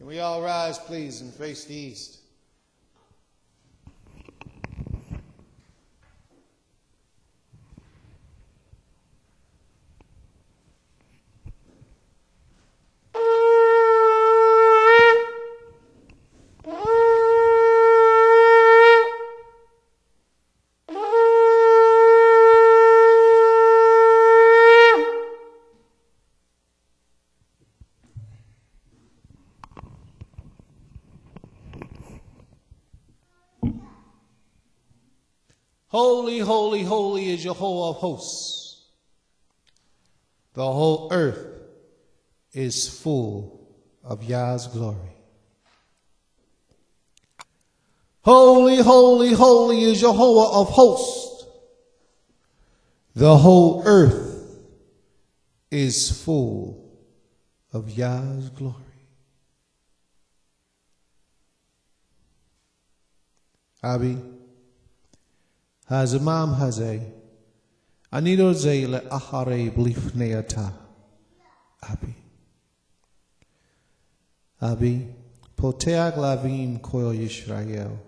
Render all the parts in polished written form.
Can we all rise, please, and face the east? Holy, holy, holy is Jehovah of hosts. The whole earth is full of Yah's glory. Holy, holy, holy is Jehovah of hosts. The whole earth is full of Yah's glory. Abi. Hazamam Haze, Anido Ze le Ahare Blif Neata, Abi, Poteag Lavim Koil Yisrael,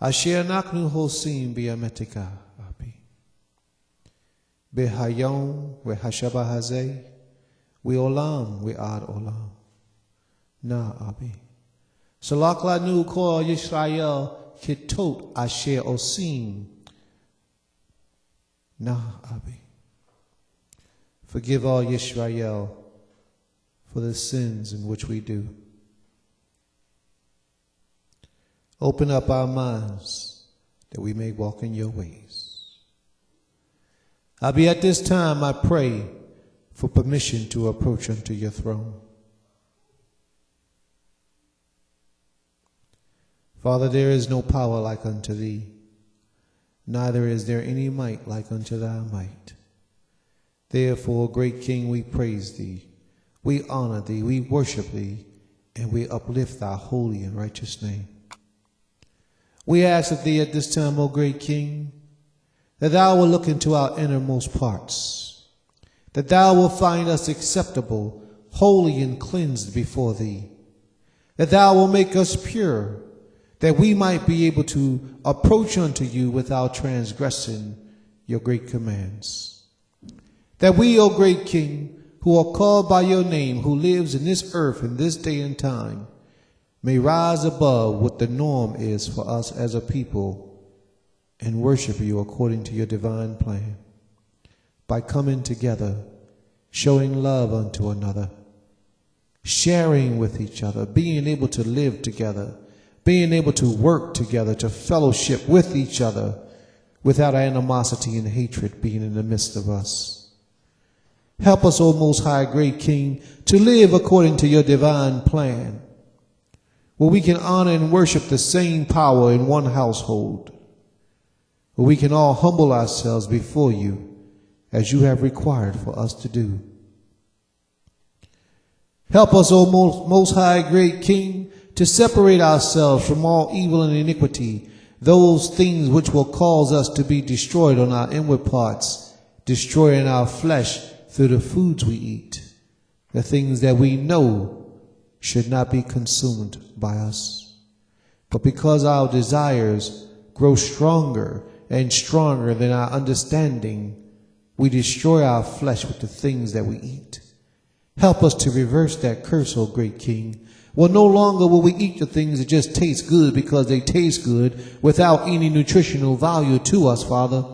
Asher Naknu Hosim Biametika, Abi, Behayom, we Hashaba Haze, we Olam, we Ad Olam, Na Abi, Salakla Nu Koil Yisrael, Kitot Asher Osim. Na Abi. Forgive all Yisrael for the sins in which we do. Open up our minds that we may walk in your ways. Abi, at this time I pray for permission to approach unto your throne. Father, there is no power like unto thee, neither is there any might like unto thy might. Therefore, great King, we praise thee, we honor thee, we worship thee, and we uplift thy holy and righteous name. We ask of thee at this time, O great King, that thou will look into our innermost parts, that thou will find us acceptable, holy, and cleansed before thee, that thou will make us pure, that we might be able to approach unto you without transgressing your great commands. That we, O great King, who are called by your name, who lives in this earth in this day and time, may rise above what the norm is for us as a people and worship you according to your divine plan, by coming together, showing love unto another, sharing with each other, being able to live together, being able to work together, to fellowship with each other without animosity and hatred being in the midst of us. Help us, O Most High, great King, to live according to your divine plan, where we can honor and worship the same power in one household, where we can all humble ourselves before you as you have required for us to do. Help us, O Most High, great King, to separate ourselves from all evil and iniquity, those things which will cause us to be destroyed on our inward parts, destroying our flesh through the foods we eat, the things that we know should not be consumed by us. But because our desires grow stronger and stronger than our understanding, we destroy our flesh with the things that we eat. Help us to reverse that curse, O great King. Well, no longer will we eat the things that just taste good because they taste good without any nutritional value to us, Father.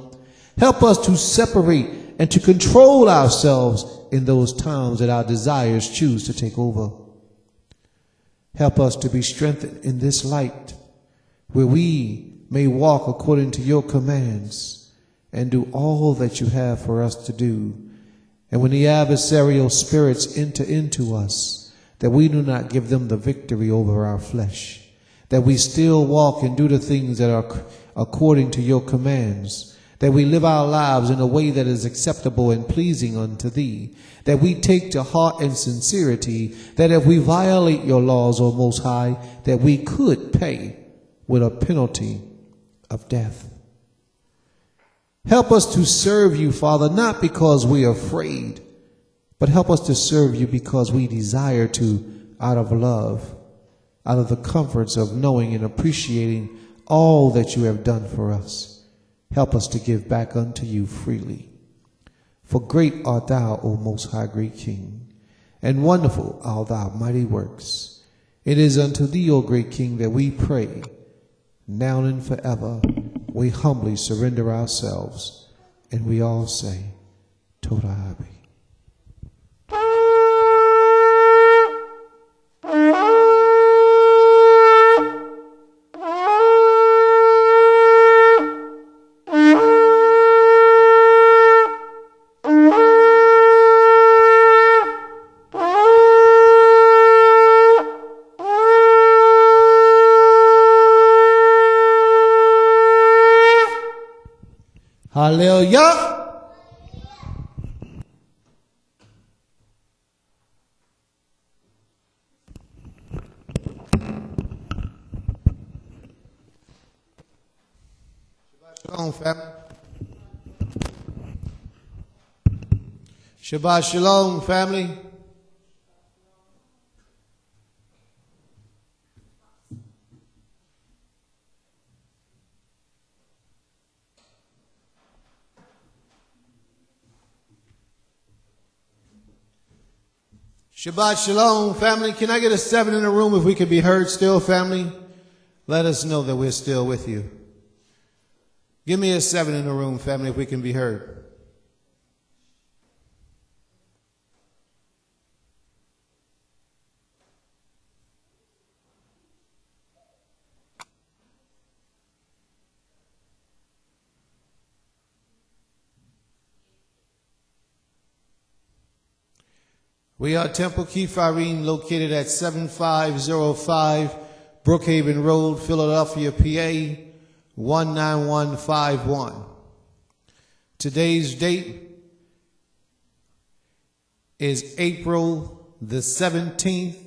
Help us to separate and to control ourselves in those times that our desires choose to take over. Help us to be strengthened in this light, where we may walk according to your commands and do all that you have for us to do. And when the adversarial spirits enter into us, that we do not give them the victory over our flesh, that we still walk and do the things that are according to your commands, that we live our lives in a way that is acceptable and pleasing unto thee, that we take to heart and sincerity, that if we violate your laws, O Most High, that we could pay with a penalty of death. Help us to serve you, Father, not because we are afraid, but help us to serve you because we desire to out of love, out of the comforts of knowing and appreciating all that you have done for us. Help us to give back unto you freely. For great art thou, O most high great King, and wonderful are thy mighty works. It is unto thee, O great King, that we pray, now and forever. We humbly surrender ourselves, and we all say, Toda Abi. Hallelujah. Shalom, family. Shabbat shalom, family. Shabbat shalom, family. Can I get a 7 in the room if we can be heard still, family? Let us know that we're still with you. Give me a 7 in the room, family, if we can be heard. We are Temple Kephirim, located at 7505 Brookhaven Road, Philadelphia, PA 19151. Today's date is April the 17th,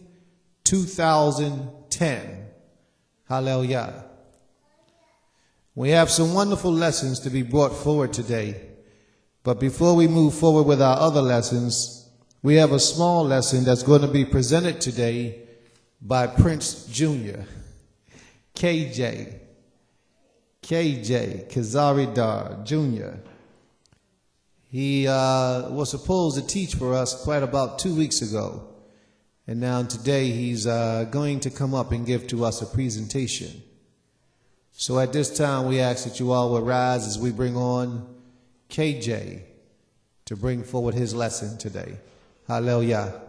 2010. Hallelujah. We have some wonderful lessons to be brought forward today. But before we move forward with our other lessons, we have a small lesson that's going to be presented today by Prince Jr., KJ Kazari Dar Jr. He was supposed to teach for us quite about 2 weeks ago. And now today he's going to come up and give to us a presentation. So at this time we ask that you all will rise as we bring on KJ to bring forward his lesson today. Hallelujah.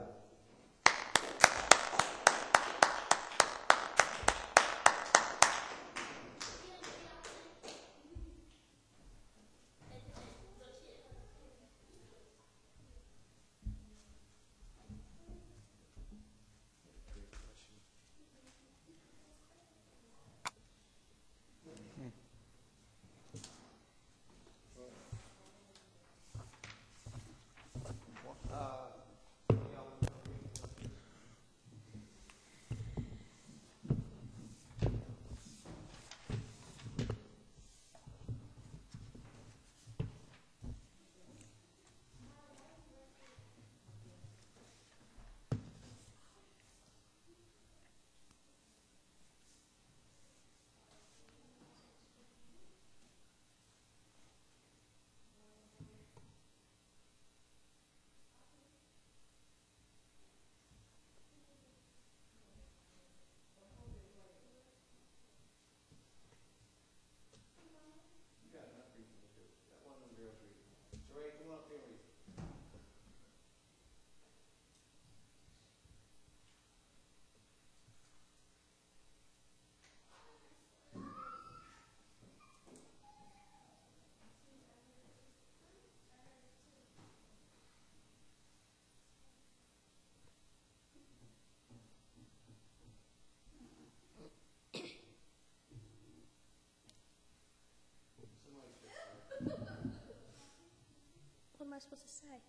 What am I supposed to say?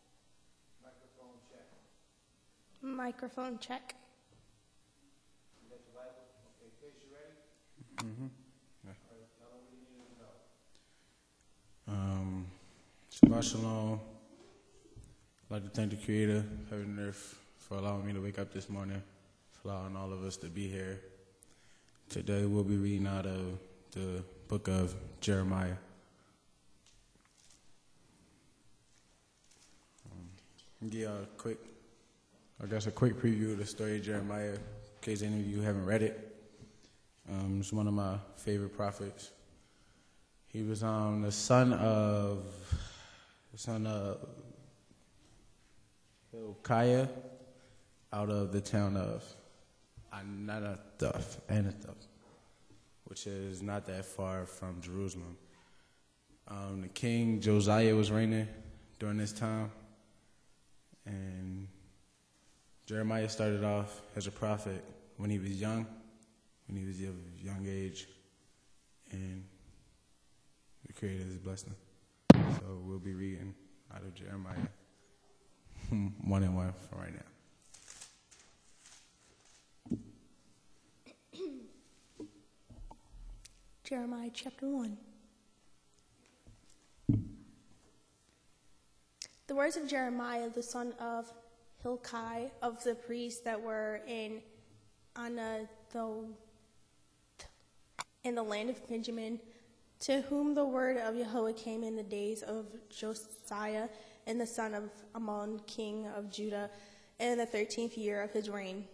Microphone check. Microphone check. You got your Bible? Okay, Case, you ready? Mm-hmm. Yeah. All right, tell them what you need to know. Shabbat Shalom. I'd like to thank the Creator, heaven and earth, for allowing me to wake up this morning. allowing all of us to be here. Today we'll be reading out of the book of Jeremiah. Give y'all a quick preview of the story of Jeremiah, in case any of you haven't read it. It's one of my favorite prophets. He was the son of Hilkiah, out of the town of Anathoth, which is not that far from Jerusalem. The king Josiah was reigning during this time, and Jeremiah started off as a prophet when he was young, of young age, and the Creator has blessed him. So we'll be reading out of Jeremiah 1:1 for right now. Jeremiah chapter 1. The words of Jeremiah, the son of Hilkiah, of the priests that were in Anathoth, in the land of Benjamin, to whom the word of Yahweh came in the days of Josiah, and the son of Ammon, king of Judah, in the 13th year of his reign.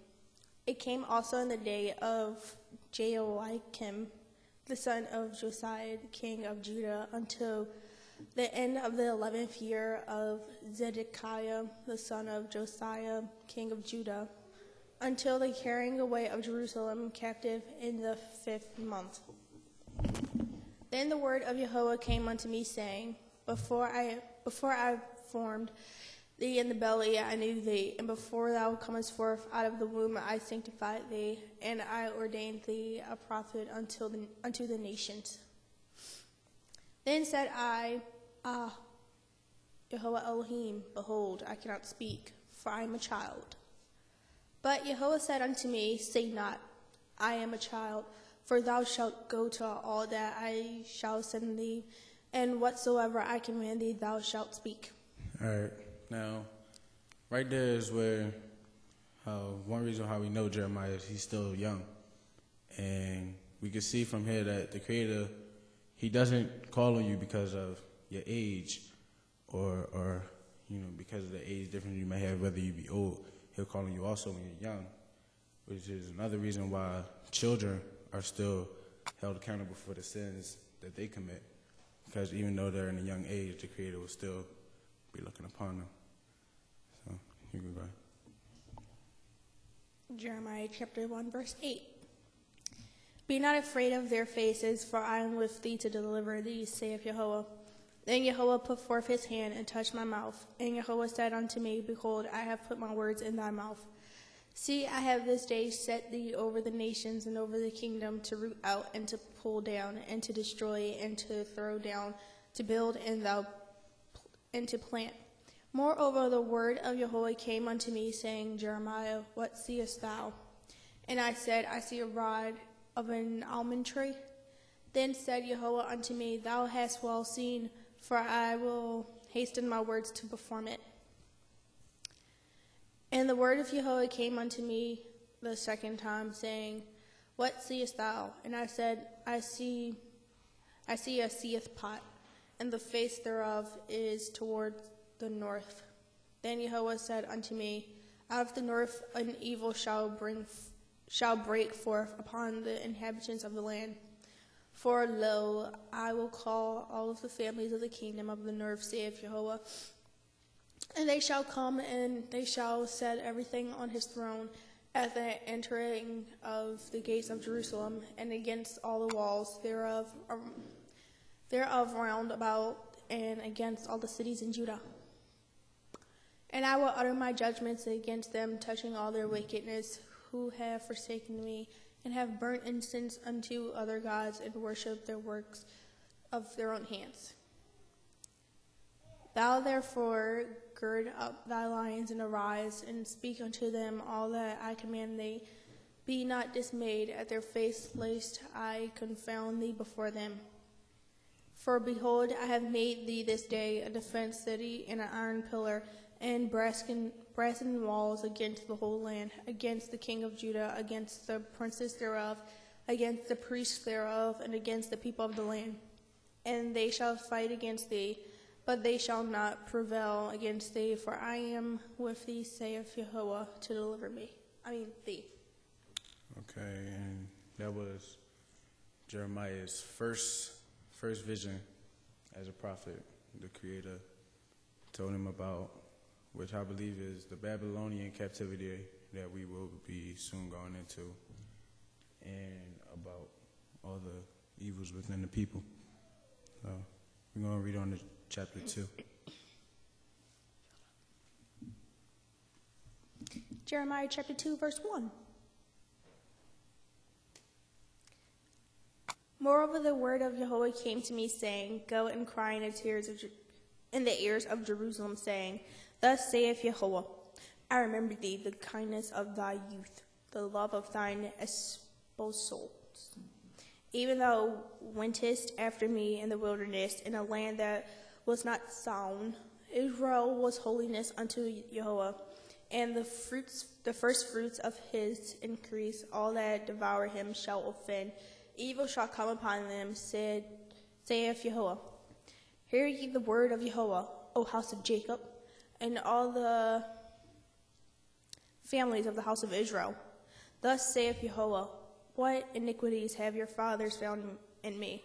It came also in the day of Jehoiakim, the son of Josiah, king of Judah, until the end of the 11th year of Zedekiah, the son of Josiah, king of Judah, until the carrying away of Jerusalem captive in the 5th month. Then the word of Yahweh came unto me, saying, Before I formed thee in the belly, I knew thee, and before thou comest forth out of the womb, I sanctified thee, and I ordained thee a prophet unto the nations. Then said I, Yahweh Elohim, behold, I cannot speak, for I am a child. But Yahweh said unto me, Say not, I am a child, for thou shalt go to all that I shall send thee, and whatsoever I command thee, thou shalt speak. All right. Now, right there is where one reason how we know Jeremiah is he's still young. And we can see from here that the Creator, he doesn't call on you because of your age or because of the age difference you may have, whether you be old. He'll call on you also when you're young, which is another reason why children are still held accountable for the sins that they commit. Because even though they're in a young age, the Creator will still be looking upon them. So, you can go. Jeremiah chapter 1, verse 8. Be not afraid of their faces, for I am with thee to deliver thee, saith Yahweh. Then Yahweh put forth his hand and touched my mouth. And Yahweh said unto me, Behold, I have put my words in thy mouth. See, I have this day set thee over the nations and over the kingdom, to root out and to pull down and to destroy and to throw down, to build and to plant. Moreover, the word of Yahweh came unto me, saying, Jeremiah, what seest thou? And I said, I see a rod of an almond tree. Then said Yahweh unto me, Thou hast well seen, for I will hasten my words to perform it. And the word of Yahweh came unto me the second time, saying, What seest thou? And I said, I see a seeth pot, and the face thereof is toward the north. Then Yahweh said unto me, Out of the north an evil shall break forth upon the inhabitants of the land. For lo, I will call all of the families of the kingdom of the north, saith Yahweh. And they shall come, and they shall set everything on his throne at the entering of the gates of Jerusalem, and against all the walls thereof round about, and against all the cities in Judah. And I will utter my judgments against them, touching all their wickedness, who have forsaken me, and have burnt incense unto other gods, and worshipped their works of their own hands. Thou therefore gird up thy loins, and arise, and speak unto them all that I command thee. Be not dismayed at their face, lest I confound thee before them. For behold, I have made thee this day a defense city and an iron pillar, and brazen walls against the whole land, against the king of Judah, against the princes thereof, against the priests thereof, and against the people of the land. And they shall fight against thee, but they shall not prevail against thee, for I am with thee, saith Yahweh, to deliver thee. Okay, and that was Jeremiah's first vision as a prophet. The Creator told him about, which I believe is the Babylonian captivity that we will be soon going into, and about all the evils within the people. So we're going to read on to chapter 2. Jeremiah chapter 2, verse 1. Moreover, the word of Yahweh came to me, saying, Go and cry in the ears of Jerusalem, saying, Thus saith Yahweh, I remember thee, the kindness of thy youth, the love of thine espousals. Even thou wentest after me in the wilderness, in a land that was not sown. Israel was holiness unto Yahweh, and the first fruits of his increase, all that devour him shall offend. Evil shall come upon them, saith Yahweh. Hear ye the word of Yahweh, O house of Jacob, and all the families of the house of Israel. Thus saith Yahweh, what iniquities have your fathers found in me,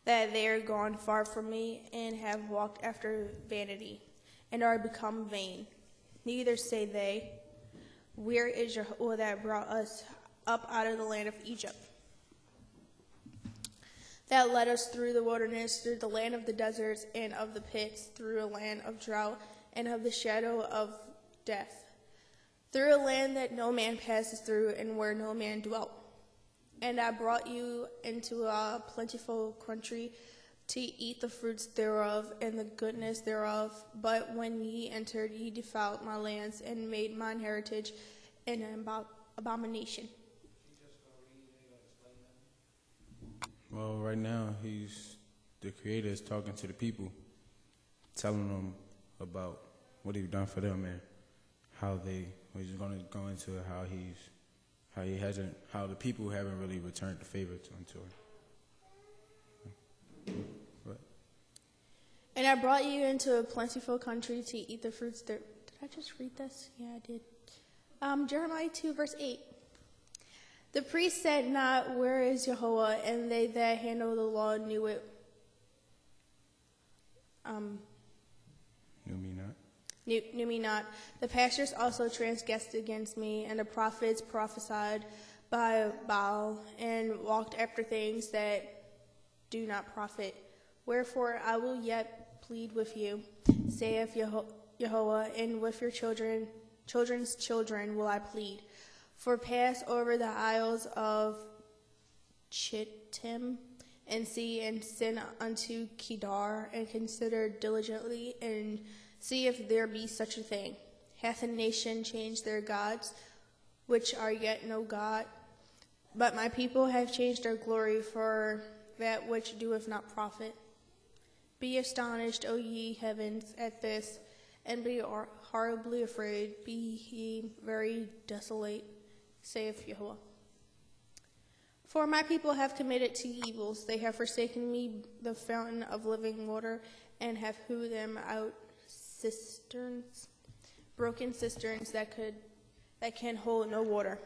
that they are gone far from me, and have walked after vanity, and are become vain. Neither say they, Where is Yahweh that brought us up out of the land of Egypt, that led us through the wilderness, through the land of the deserts and of the pits, through a land of drought and of the shadow of death, through a land that no man passes through, and where no man dwelt. And I brought you into a plentiful country to eat the fruits thereof and the goodness thereof. But when ye entered, ye defiled my lands, and made mine heritage an abomination. Well, right now, the Creator is talking to the people, telling them about what he's done for them and he's going to go into how the people haven't really returned the favor unto him. What? And I brought you into a plentiful country to eat the fruits there. Did I just read this? Yeah, I did. Jeremiah 2, verse 8. The priest said not, Where is Yahweh? And they that handle the law knew it. Knew me not. Knew me not. The pastors also transgressed against me, and the prophets prophesied by Baal, and walked after things that do not profit. Wherefore I will yet plead with you, saith Yahweh, and with your children's children will I plead. For pass over the isles of Chittim, and see, and send unto Kedar, and consider diligently, and see if there be such a thing. Hath a nation changed their gods, which are yet no God? But my people have changed their glory for that which doeth not profit. Be astonished, O ye heavens, at this, and be horribly afraid. Be ye very desolate, saith Yahweh. For my people have committed two evils. They have forsaken me, the fountain of living water, and have hewed them out cisterns, broken cisterns that can hold no water.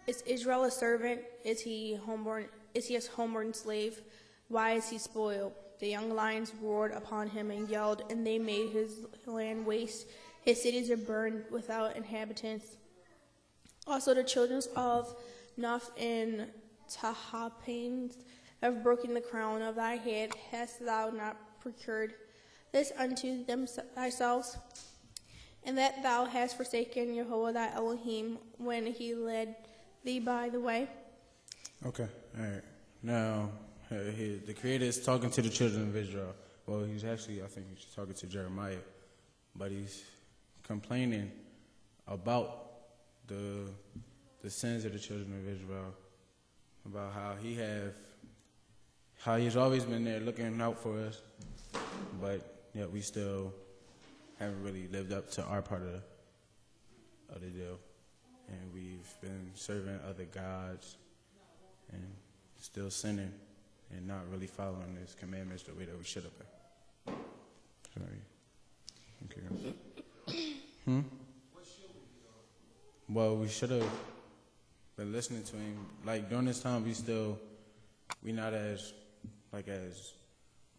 Is Israel a servant? Is he a homeborn slave? Why is he spoiled? The young lions roared upon him and yelled, and they made his land waste. His cities are burned without inhabitants. Also the children of Noph and Tahapanes have broken the crown of thy head. Hast thou not procured this unto thyself? And that thou hast forsaken Yahweh thy Elohim when he led thee by the way? Okay, all right. Now, the Creator is talking to the children of Israel. Well, I think he's talking to Jeremiah, but he's complaining about the sins of the children of Israel, about how he's always been there looking out for us, but yet we still haven't really lived up to our part of the deal. And we've been serving other gods and still sinning and not really following His commandments the way that we should have been. Sorry. Okay. Well, we should have been listening to Him. Like, during this time, we not as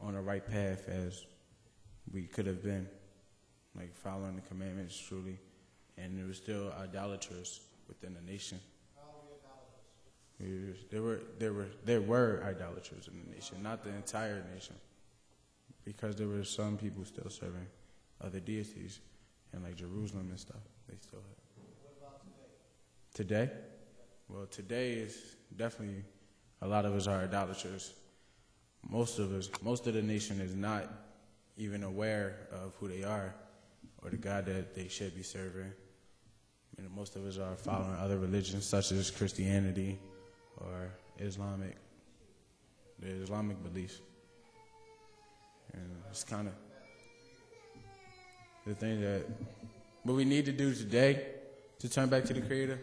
on the right path as we could have been, like following the commandments truly. And there was still idolaters within the nation. There were idolaters in the nation, not the entire nation, because there were some people still serving other deities, and like Jerusalem and stuff, they still had. What about today? Today? Well, today is definitely, a lot of us are idolaters. Most of the nation is not even aware of who they are or the God that they should be serving. I mean, most of us are following other religions such as Christianity or the Islamic beliefs. And it's kind of the thing that what we need to do today to turn back to the Creator.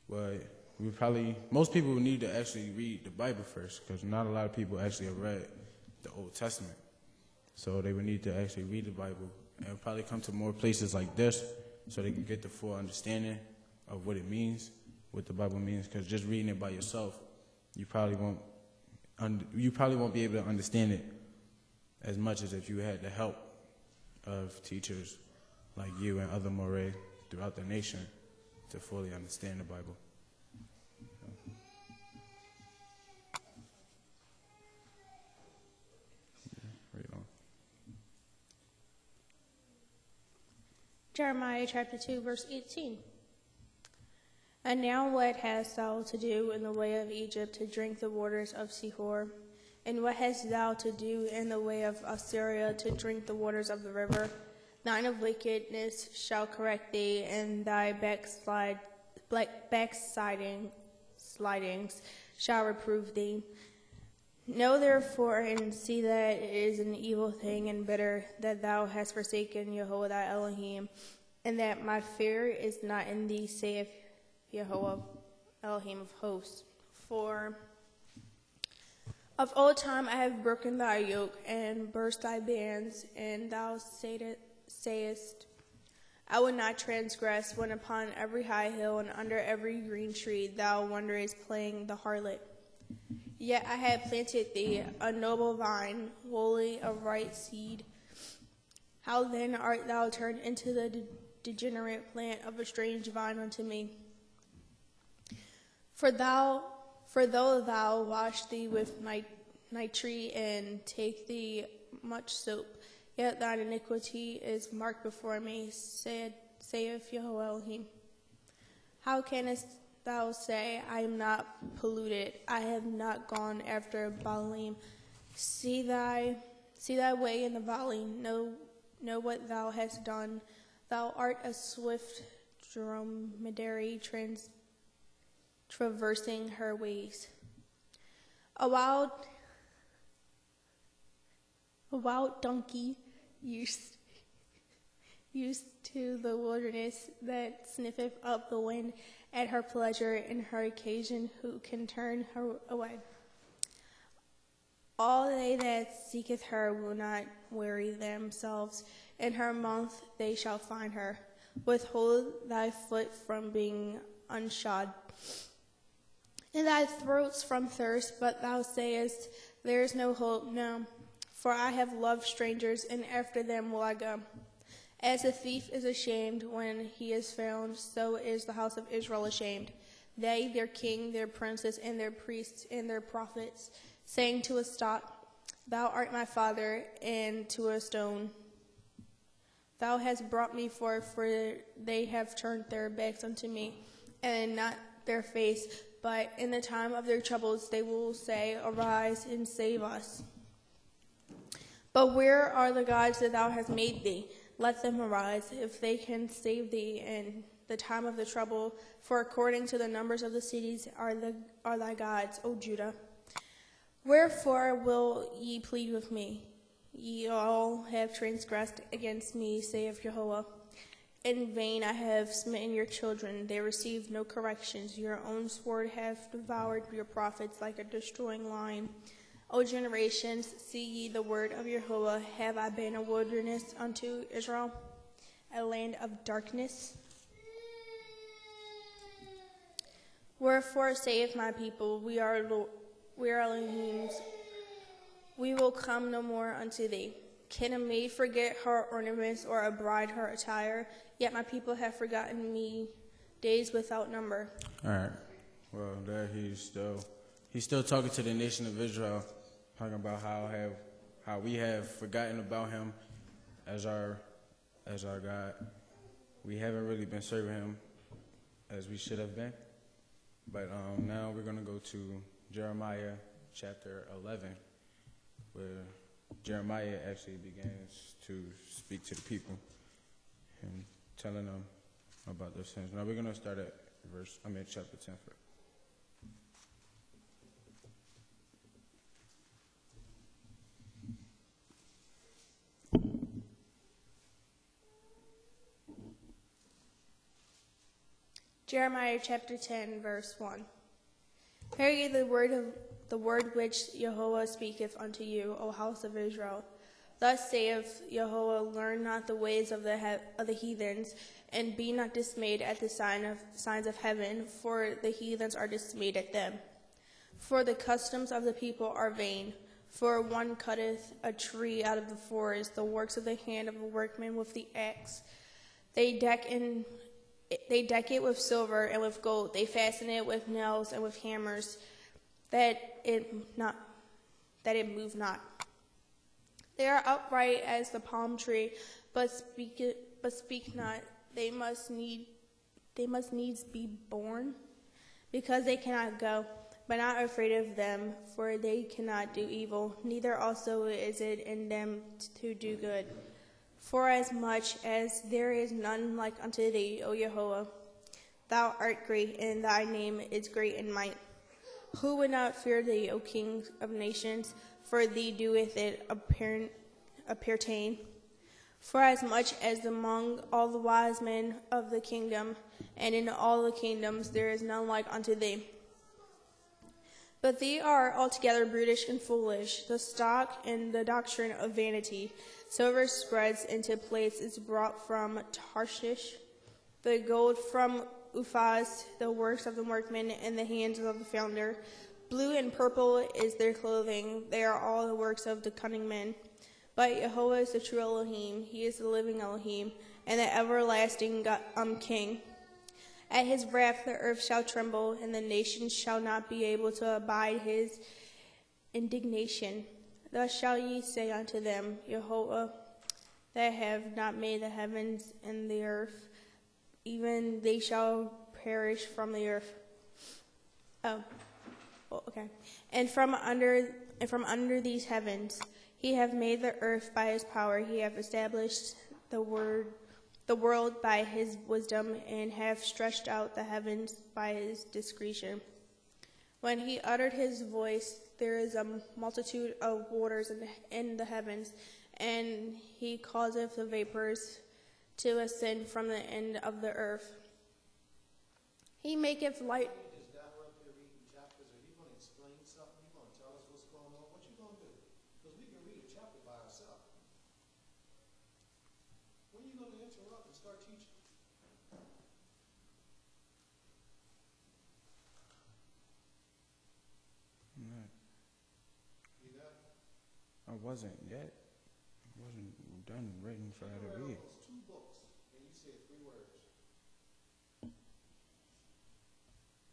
But most people would need to actually read the Bible first, because not a lot of people actually have read the Old Testament. So they would need to actually read the Bible and probably come to more places like this so they can get the full understanding of what it means, what the Bible means, because just reading it by yourself, you probably won't be able to understand it as much as if you had the help of teachers like you and other morais throughout the nation to fully understand the Bible. Read on. Jeremiah chapter 2, verse 18. And now what hast thou to do in the way of Egypt to drink the waters of Sihor? And what hast thou to do in the way of Assyria to drink the waters of the river? Thine of wickedness shall correct thee, and thy slidings shall reprove thee. Know therefore and see that it is an evil thing and bitter that thou hast forsaken Yehovah thy Elohim, and that my fear is not in thee, saith Yehovah Elohim of hosts. For of old time I have broken thy yoke and burst thy bands, and thou sayest, I would not transgress, when upon every high hill and under every green tree thou wanderest playing the harlot. Yet I had planted thee a noble vine, wholly of right seed. How then art thou turned into the degenerate plant of a strange vine unto me? For though thou wash thee with nitrate and take thee much soap, yet thine iniquity is marked before me, saith Yehovah Elohim. How canst thou say, I am not polluted, I have not gone after Baalim? See thy way in the valley, know what thou hast done. Thou art a swift dromedary traversing her ways. A wild donkey used to the wilderness, that sniffeth up the wind at her pleasure, and her occasion who can turn her away. All they that seeketh her will not weary themselves. In her month they shall find her. Withhold thy foot from being unshod, and thy throats from thirst, but thou sayest, there is no hope, no. For I have loved strangers, and after them will I go. As a thief is ashamed when he is found, so is the house of Israel ashamed. They, their king, their princes, and their priests, and their prophets, saying to a stock, Thou art my father, and to a stone, Thou hast brought me forth, for they have turned their backs unto me, and not their face. But in the time of their troubles they will say, Arise and save us. But where are the gods that thou hast made thee? Let them arise, if they can save thee in the time of the trouble. For according to the numbers of the cities are thy gods, O Judah. Wherefore will ye plead with me? Ye all have transgressed against me, saith Jehovah. In vain I have smitten your children, they received no corrections. Your own sword hath devoured your prophets like a destroying lion. O generations, see ye the word of Jehovah. Have I been a wilderness unto Israel, a land of darkness? Wherefore saith my people, we are Elohim's. We will come no more unto thee. Can a maid forget her ornaments, or a bride her attire? Yet my people have forgotten me days without number. All right. Well, there he's still talking to the nation of Israel, talking about how we have forgotten about him as our God. We haven't really been serving him as we should have been. But now we're going to go to Jeremiah chapter 11, where Jeremiah actually begins to speak to the people and telling them about their sins. Now we're going to start at chapter 10 first. Jeremiah chapter 10, verse 1. Hear ye the word which Jehovah speaketh unto you, O house of Israel. Thus saith Jehovah, learn not the ways of the heathens, and be not dismayed at the signs of heaven, for the heathens are dismayed at them. For the customs of the people are vain. For one cutteth a tree out of the forest, the works of the hand of a workman with the axe. They deck it with silver and with gold. They fasten it with nails and with hammers, that it move not. They are upright as the palm tree, but speak not. They must needs be born, because they cannot go, but not afraid of them, for they cannot do evil. Neither also is it in them to do good. For as much as there is none like unto thee, O Jehovah, thou art great, and thy name is great in might. Who would not fear thee, O King of nations? For thee doeth it appertain. For as much as among all the wise men of the kingdom, and in all the kingdoms, there is none like unto thee. But they are altogether brutish and foolish, the stock and the doctrine of vanity. Silver spreads into plates is brought from Tarshish, the gold from Uphaz, the works of the workman in the hands of the founder. Blue and purple is their clothing. They are all the works of the cunning men. But Jehovah is the true Elohim. He is the living Elohim, and the everlasting King. At his wrath the earth shall tremble, and the nations shall not be able to abide his indignation. Thus shall ye say unto them, Jehovah, that have not made the heavens and the earth, even they shall perish from the earth. Okay. And from under these heavens, he hath made the earth by his power. He hath established the world by his wisdom, and hath stretched out the heavens by his discretion. When he uttered his voice, there is a multitude of waters in the heavens, and he causeth the vapors to ascend from the end of the earth. He maketh light. I wasn't yet. I wasn't done writing for her to read. Two books, and you said 3 words.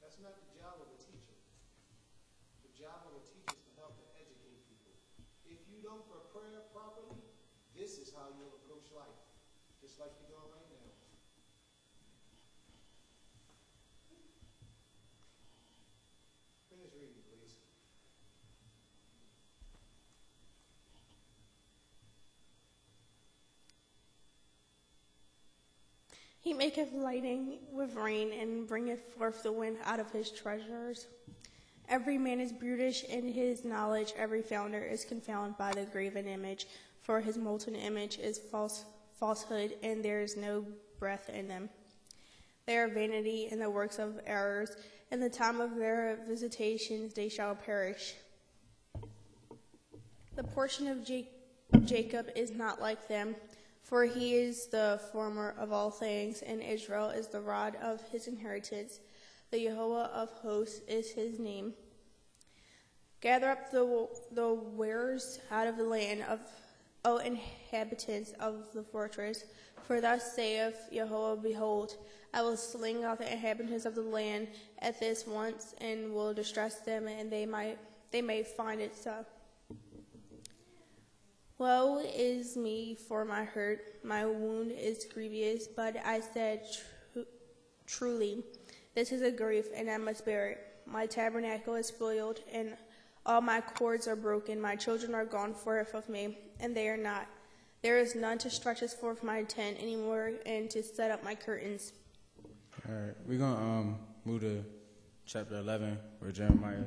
That's not the job of a teacher. The job of a teacher is to help to educate people. If you don't prepare properly, this is how you'll approach life, just like you're doing right now. Finish reading, please. He maketh lightning with rain, and bringeth forth the wind out of his treasures. Every man is brutish in his knowledge. Every founder is confounded by the graven image. For his molten image is falsehood, and there is no breath in them. They are vanity and the works of errors. In the time of their visitations they shall perish. The portion of Jacob is not like them, for he is the former of all things, and Israel is the rod of his inheritance. The Yehovah of hosts is his name. Gather up the wearers out of the land, O inhabitants of the fortress. For thus saith Yehovah, behold, I will sling out the inhabitants of the land at this once, and will distress them, and they may find it so. Woe is me for my hurt, my wound is grievous, but I said, truly, this is a grief, and I must bear it. My tabernacle is spoiled, and all my cords are broken. My children are gone forth of me, and they are not. There is none to stretch us forth my tent anymore, and to set up my curtains. All right, we're going to move to chapter 11, where Jeremiah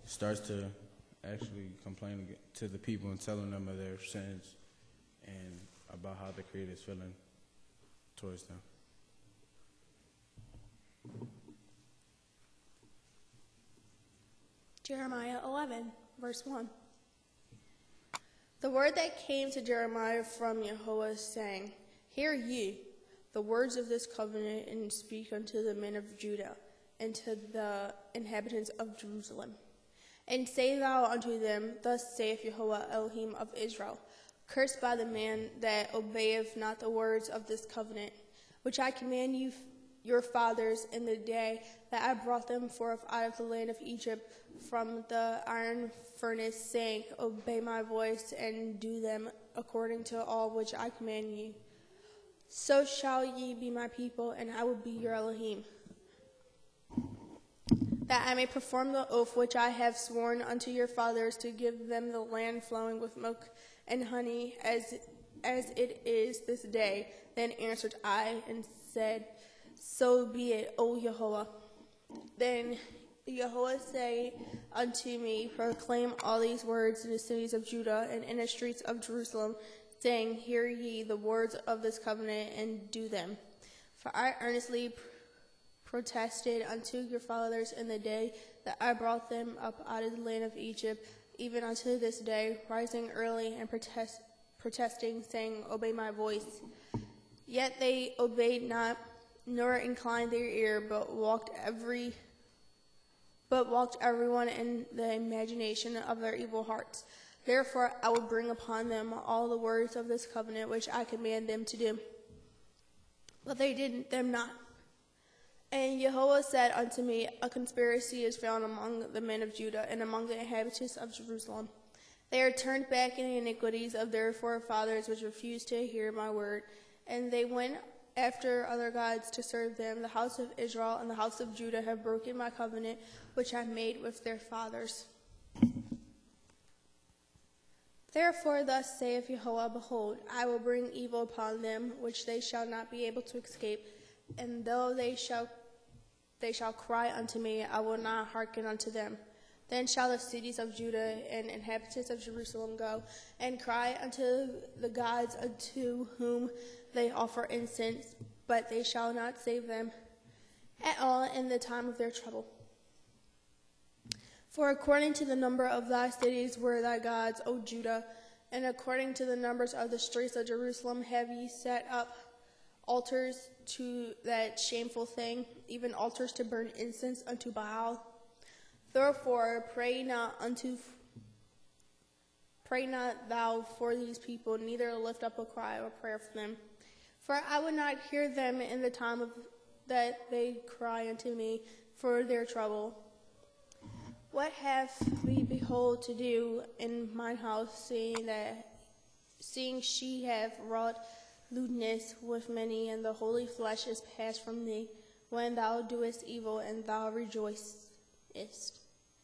starts to actually complain to the people and telling them of their sins and about how the Creator is feeling towards them. Jeremiah 11, verse 1. The word that came to Jeremiah from Yehovah, saying, Hear ye the words of this covenant, and speak unto the men of Judah, and to the inhabitants of Jerusalem. And say thou unto them, Thus saith Yehovah Elohim of Israel, Cursed by the man that obeyeth not the words of this covenant, which I command you your fathers in the day that I brought them forth out of the land of Egypt from the iron furnace, saying, Obey my voice, and do them according to all which I command you. So shall ye be my people, and I will be your Elohim, that I may perform the oath which I have sworn unto your fathers, to give them the land flowing with milk and honey, as it is this day. Then answered I and said, So be it, O Yehovah. Then Yehovah say unto me, Proclaim all these words in the cities of Judah and in the streets of Jerusalem, saying, Hear ye the words of this covenant, and do them. For I earnestly protested unto your fathers in the day that I brought them up out of the land of Egypt, even unto this day, rising early and protesting, saying, Obey my voice. Yet they obeyed not, nor inclined their ear, but walked everyone in the imagination of their evil hearts. Therefore I will bring upon them all the words of this covenant which I command them to do. But they did them not. And Yehovah said unto me, A conspiracy is found among the men of Judah and among the inhabitants of Jerusalem. They are turned back in the iniquities of their forefathers, which refused to hear my word. And they went after other gods to serve them. The house of Israel and the house of Judah have broken my covenant, which I made with their fathers. Therefore thus saith Yehovah, Behold, I will bring evil upon them, which they shall not be able to escape. And though they shall cry unto me, I will not hearken unto them. Then shall the cities of Judah and inhabitants of Jerusalem go and cry unto the gods unto whom they offer incense, but they shall not save them at all in the time of their trouble. For according to the number of thy cities were thy gods, O Judah, and according to the numbers of the streets of Jerusalem have ye set up altars to that shameful thing, even altars to burn incense unto Baal. Therefore pray not thou for these people, neither lift up a cry or prayer for them. For I would not hear them in the time that they cry unto me for their trouble. What have we behold to do in mine house, seeing she have wrought lewdness with many, and the holy flesh is passed from thee, when thou doest evil and thou rejoicest?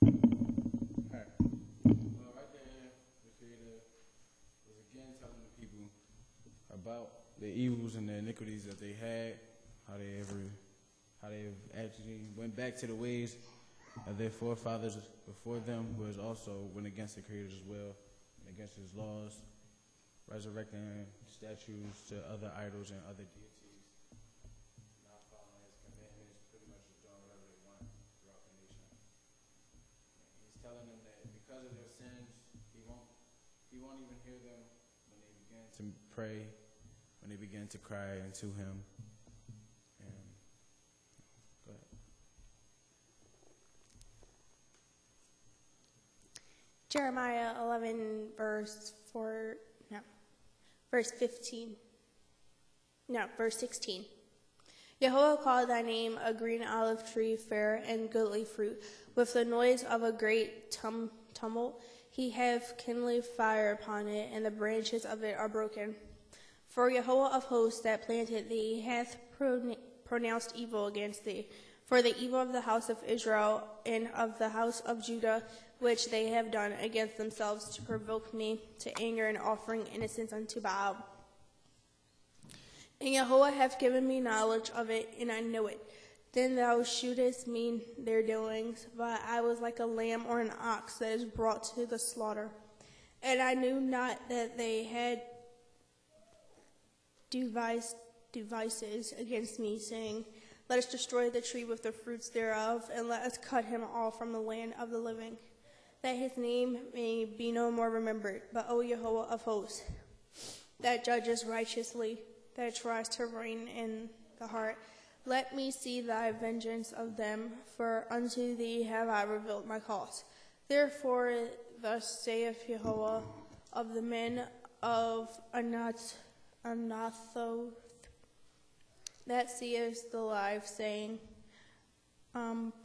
All right. Well, right there, the Creator was again telling the people about the evils and the iniquities that they had, how they actually went back to the ways that their forefathers before them was also went against the Creator's will and against His laws, resurrecting statues to other idols and other deities, not following His commandments, pretty much just doing whatever they want throughout the nation. And He's telling them that because of their sins, He won't even hear them when they begin to pray, when they begin to cry unto Him. And go ahead. Jeremiah 11, verse 16. Yehovah called thy name a green olive tree, fair and goodly fruit. With the noise of a great tumult, he hath kindled fire upon it, and the branches of it are broken. For Yehovah of hosts that planted thee hath pronounced evil against thee. For the evil of the house of Israel and of the house of Judah, which they have done against themselves to provoke me to anger and offering innocence unto Baal. And Yehovah hath given me knowledge of it, and I know it. Then thou shouldest me their doings, but I was like a lamb or an ox that is brought to the slaughter. And I knew not that they had devices against me, saying, let us destroy the tree with the fruits thereof, and let us cut him off from the land of the living, that his name may be no more remembered. But O Yehovah of hosts, that judges righteously, that tries to reign in the heart, let me see thy vengeance of them, for unto thee have I revealed my cause. Therefore thus saith Yehovah of the men of Anathoth, that seest the life, saying,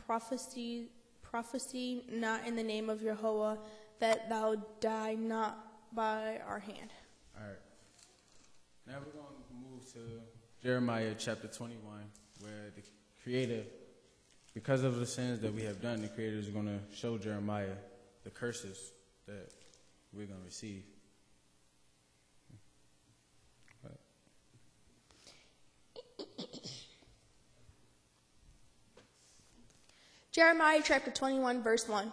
prophesy not in the name of Yehovah, that thou die not by our hand. All right. Now we're going to move to Jeremiah chapter 21, where the Creator, because of the sins that we have done, the Creator is going to show Jeremiah the curses that we're going to receive. Jeremiah chapter 21, verse 1.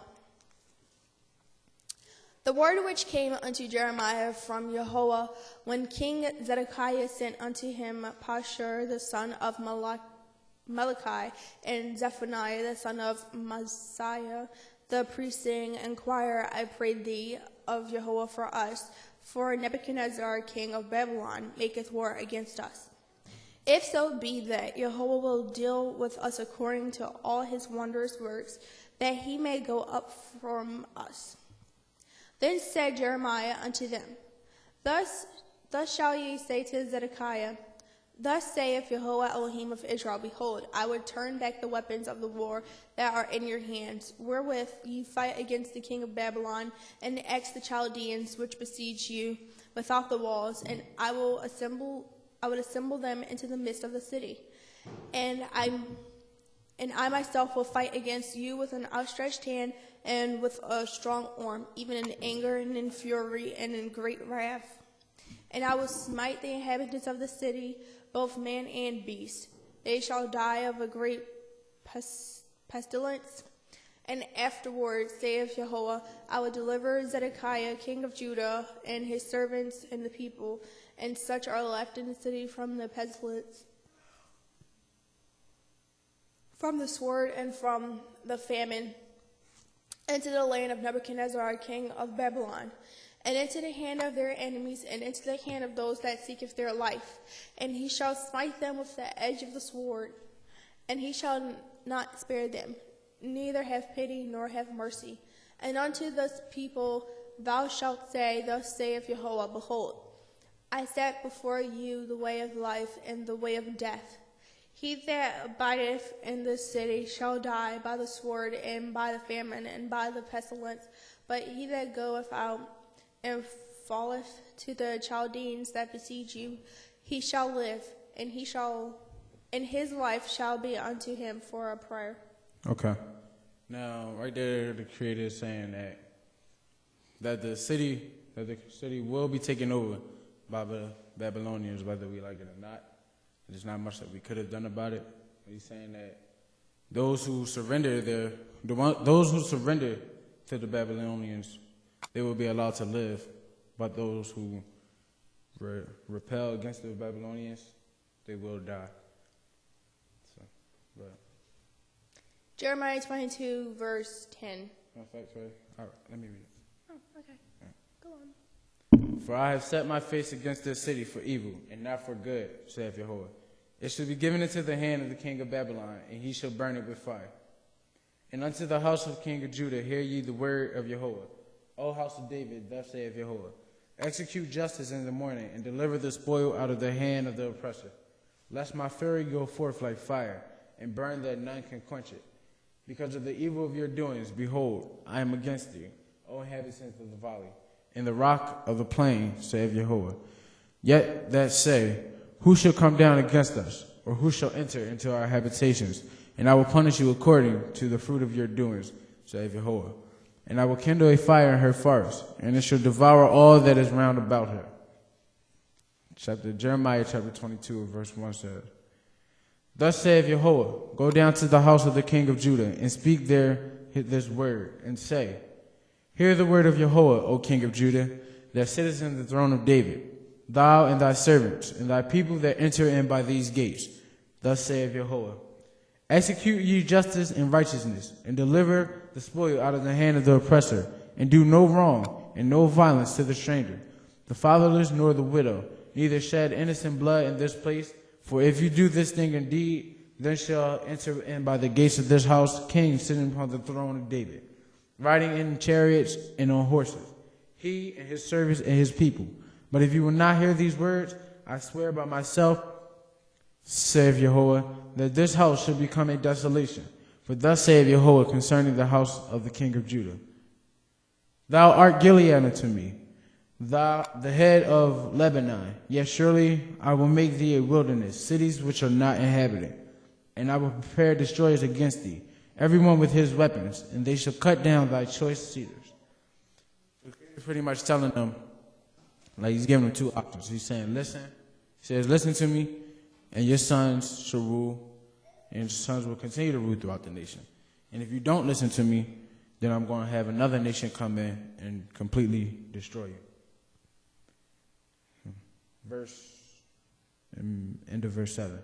The word which came unto Jeremiah from Yehovah, when King Zedekiah sent unto him Pashur the son of Malachi, and Zephaniah the son of Messiah the priest, saying, inquire, I pray thee, of Yehovah for us, for Nebuchadnezzar king of Babylon maketh war against us. If so be that Yehovah will deal with us according to all his wondrous works, that he may go up from us. Then said Jeremiah unto them, Thus shall ye say to Zedekiah, Thus saith Yehovah Elohim of Israel, Behold, I would turn back the weapons of the war that are in your hands, wherewith ye fight against the king of Babylon, and ask the Chaldeans which besiege you without the walls, and I would assemble them into the midst of the city. And I myself will fight against you with an outstretched hand and with a strong arm, even in anger and in fury and in great wrath. And I will smite the inhabitants of the city, both man and beast. They shall die of a great pestilence. And afterwards, saith Yehovah, I will deliver Zedekiah, king of Judah, and his servants and the people, and such are left in the city from the pestilence, from the sword and from the famine, into the land of Nebuchadnezzar, king of Babylon, and into the hand of their enemies, and into the hand of those that seeketh their life. And he shall smite them with the edge of the sword, and he shall not spare them, neither have pity nor have mercy. And unto this people thou shalt say, Thus saith Yehovah, Behold, I set before you the way of life and the way of death. He that abideth in this city shall die by the sword and by the famine and by the pestilence. But he that goeth out and falleth to the Chaldeans that besiege you, he shall live, and his life shall be unto him for a prayer. Okay. Now, right there, the Creator is saying that the city will be taken over by the Babylonians, whether we like it or not. There's not much that we could have done about it. But he's saying that those who surrender to the Babylonians, they will be allowed to live, but those who repel against the Babylonians, they will die. So, but Jeremiah 22, verse 10. matter of fact, right? All right, let me read it. Oh, okay. Go on. For I have set my face against this city for evil, and not for good, saith Jehovah. It shall be given into the hand of the king of Babylon, and he shall burn it with fire. And unto the house of king of Judah, hear ye the word of Jehovah. O house of David, thus saith Jehovah. Execute justice in the morning, and deliver the spoil out of the hand of the oppressor. Lest my fury go forth like fire, and burn that none can quench it. Because of the evil of your doings, behold, I am against thee, O inhabitants of the valley, and the rock of the plain, saith Jehovah. Yet that say, who shall come down against us, or who shall enter into our habitations? And I will punish you according to the fruit of your doings, saith Jehovah. And I will kindle a fire in her forest, and it shall devour all that is round about her. Jeremiah chapter 22, verse 1 says, Thus saith Jehovah, go down to the house of the king of Judah, and speak there this word, and say, Hear the word of Jehovah, O king of Judah, that sittest in the throne of David, thou and thy servants, and thy people that enter in by these gates. Thus saith Jehovah, Execute ye justice and righteousness, and deliver the spoil out of the hand of the oppressor, and do no wrong and no violence to the stranger, the fatherless nor the widow, neither shed innocent blood in this place. For if you do this thing indeed, then shall enter in by the gates of this house kings sitting upon the throne of David, riding in chariots and on horses, he and his servants and his people. But if you will not hear these words, I swear by myself, saith Jehovah, that this house shall become a desolation. For thus saith Jehovah concerning the house of the king of Judah. Thou art Gilead unto me, thou the head of Lebanon. Yet surely I will make thee a wilderness, cities which are not inhabited. And I will prepare destroyers against thee, everyone with his weapons, and they shall cut down thy choice cedars. He's pretty much telling them, like he's giving them two options. He's saying, listen. He says, listen to me, and your sons shall rule, and your sons will continue to rule throughout the nation. And if you don't listen to me, then I'm going to have another nation come in and completely destroy you. End of verse 7.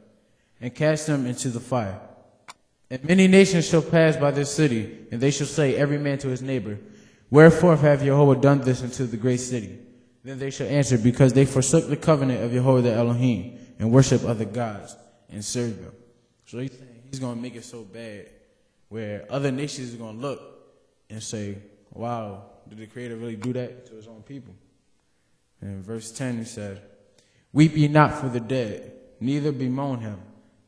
And cast them into the fire. And many nations shall pass by this city, and they shall say, every man to his neighbor, Wherefore have Jehovah done this unto the great city? Then they shall answer, because they forsook the covenant of Jehovah the Elohim, and worship other gods, and serve them. So he's going to make it so bad, where other nations are going to look and say, wow, did the Creator really do that to his own people? And in verse 10 he said, Weep ye not for the dead, neither bemoan him,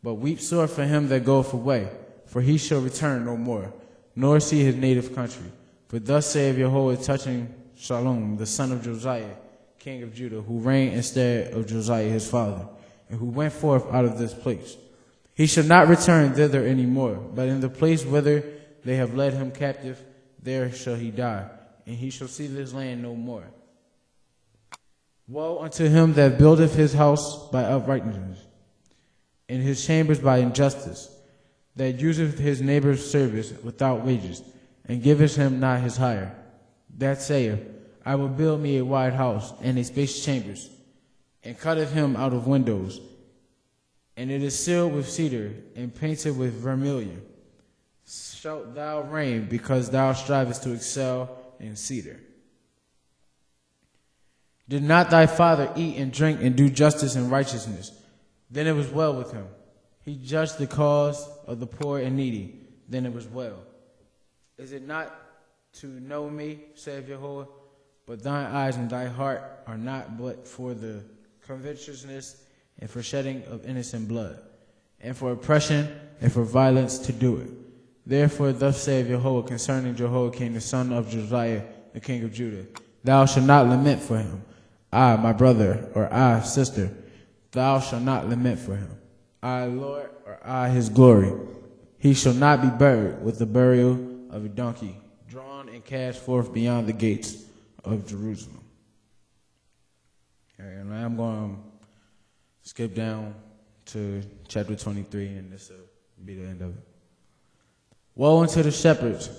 but weep sore for him that goeth away, for he shall return no more, nor see his native country. For thus saith Jehovah touching Shallum, the son of Josiah, king of Judah, who reigned instead of Josiah his father, and who went forth out of this place. He shall not return thither any more, but in the place whither they have led him captive, there shall he die, and he shall see this land no more. Woe unto him that buildeth his house by uprightness, and his chambers by injustice, that useth his neighbor's service without wages, and giveth him not his hire. That saith, I will build me a wide house, and a spacious chambers, and cutteth him out of windows, and it is sealed with cedar, and painted with vermilion. Shalt thou reign, because thou strivest to excel in cedar? Did not thy father eat and drink and do justice and righteousness? Then it was well with him. He judged the cause of the poor and needy. Then it was well. Is it not to know me, saith Jehovah? But thine eyes and thy heart are not but for the covetousness and for shedding of innocent blood, and for oppression and for violence to do it. Therefore thus saith Jehovah concerning Jehoiakim, the son of Josiah, the king of Judah, Thou shalt not lament for him. I, my brother, or I, sister, thou shalt not lament for him. I, Lord, or I, his glory. He shall not be buried with the burial of a donkey, drawn and cast forth beyond the gates of Jerusalem. And I'm going to skip down to chapter 23, and this will be the end of it. Woe unto the shepherds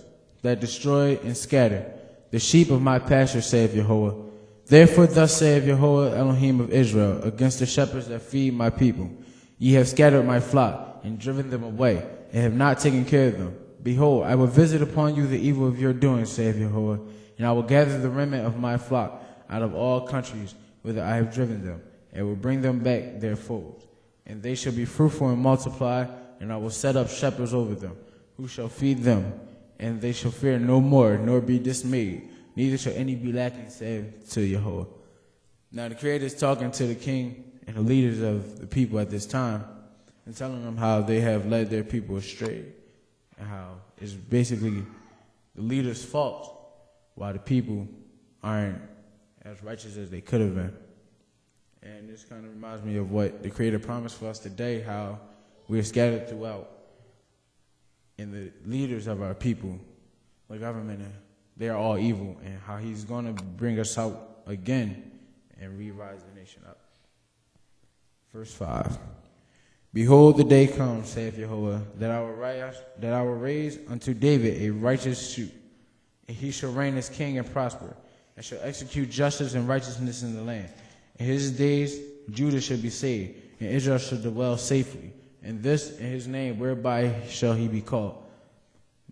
that destroy and scatter the sheep of my pasture, saith Jehovah. Therefore thus saith Jehovah Elohim of Israel against the shepherds that feed my people. Ye have scattered my flock and driven them away, and have not taken care of them. Behold, I will visit upon you the evil of your doing, saith Jehovah, and I will gather the remnant of my flock out of all countries whither I have driven them, and will bring them back their folds. And they shall be fruitful and multiply, and I will set up shepherds over them, who shall feed them, and they shall fear no more, nor be dismayed, neither shall any be lacking, saith to Jehovah. Now the Creator is talking to the king and the leaders of the people at this time, and telling them how they have led their people astray, and how it's basically the leader's fault why the people aren't as righteous as they could have been. And this kind of reminds me of what the Creator promised for us today, how we are scattered throughout, and the leaders of our people, the government, they are all evil, and how he's going to bring us out again and re-rise the nation up. Verse 5. Behold, the day comes, saith Jehovah, that I will raise unto David a righteous shoot, and he shall reign as king and prosper, and shall execute justice and righteousness in the land. In his days Judah shall be saved, and Israel shall dwell safely. And this in his name whereby shall he be called.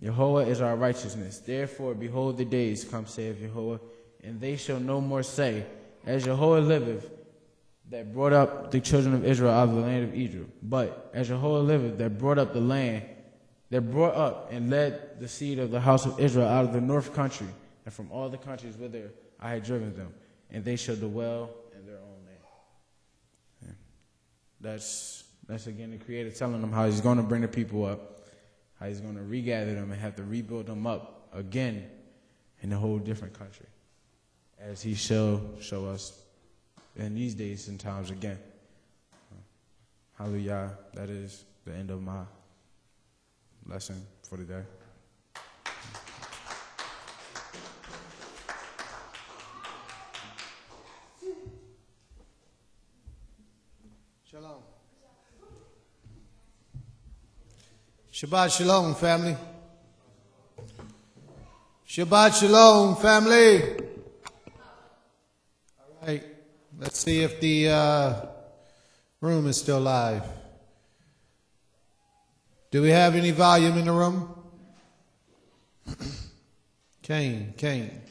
Jehovah is our righteousness. Therefore, behold, the days come, saith Jehovah, and they shall no more say, as Jehovah liveth, that brought up the children of Israel out of the land of Egypt. But as Jehovah liveth, that brought up the land, that brought up and led the seed of the house of Israel out of the north country, and from all the countries whither I had driven them, and they shall dwell in their own land. Yeah. That's again the Creator telling them how he's going to bring the people up, how he's going to regather them and have to rebuild them up again in a whole different country, as he shall show us in these days and times again. Hallelujah. That is the end of my lesson for today. Shalom. Shabbat shalom, family. Shabbat shalom, family. All right. Let's see if the room is still live. Do we have any volume in the room? Cain.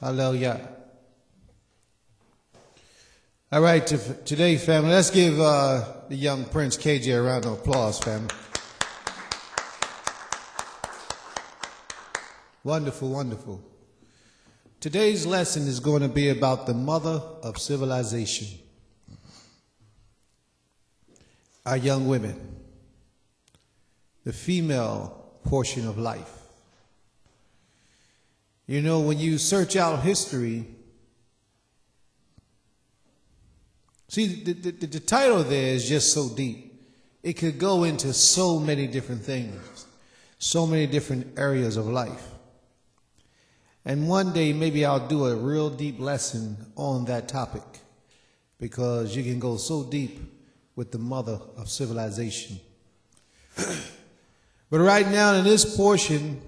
Hallelujah. All right, today, family, let's give the young Prince KJ a round of applause, family. Wonderful, wonderful. Today's lesson is going to be about the mother of civilization. Our young women. The female portion of life. You know, when you search out history, see, the title there is just so deep. It could go into so many different things, so many different areas of life. And one day, maybe I'll do a real deep lesson on that topic, because you can go so deep with the mother of civilization. But right now, in this portion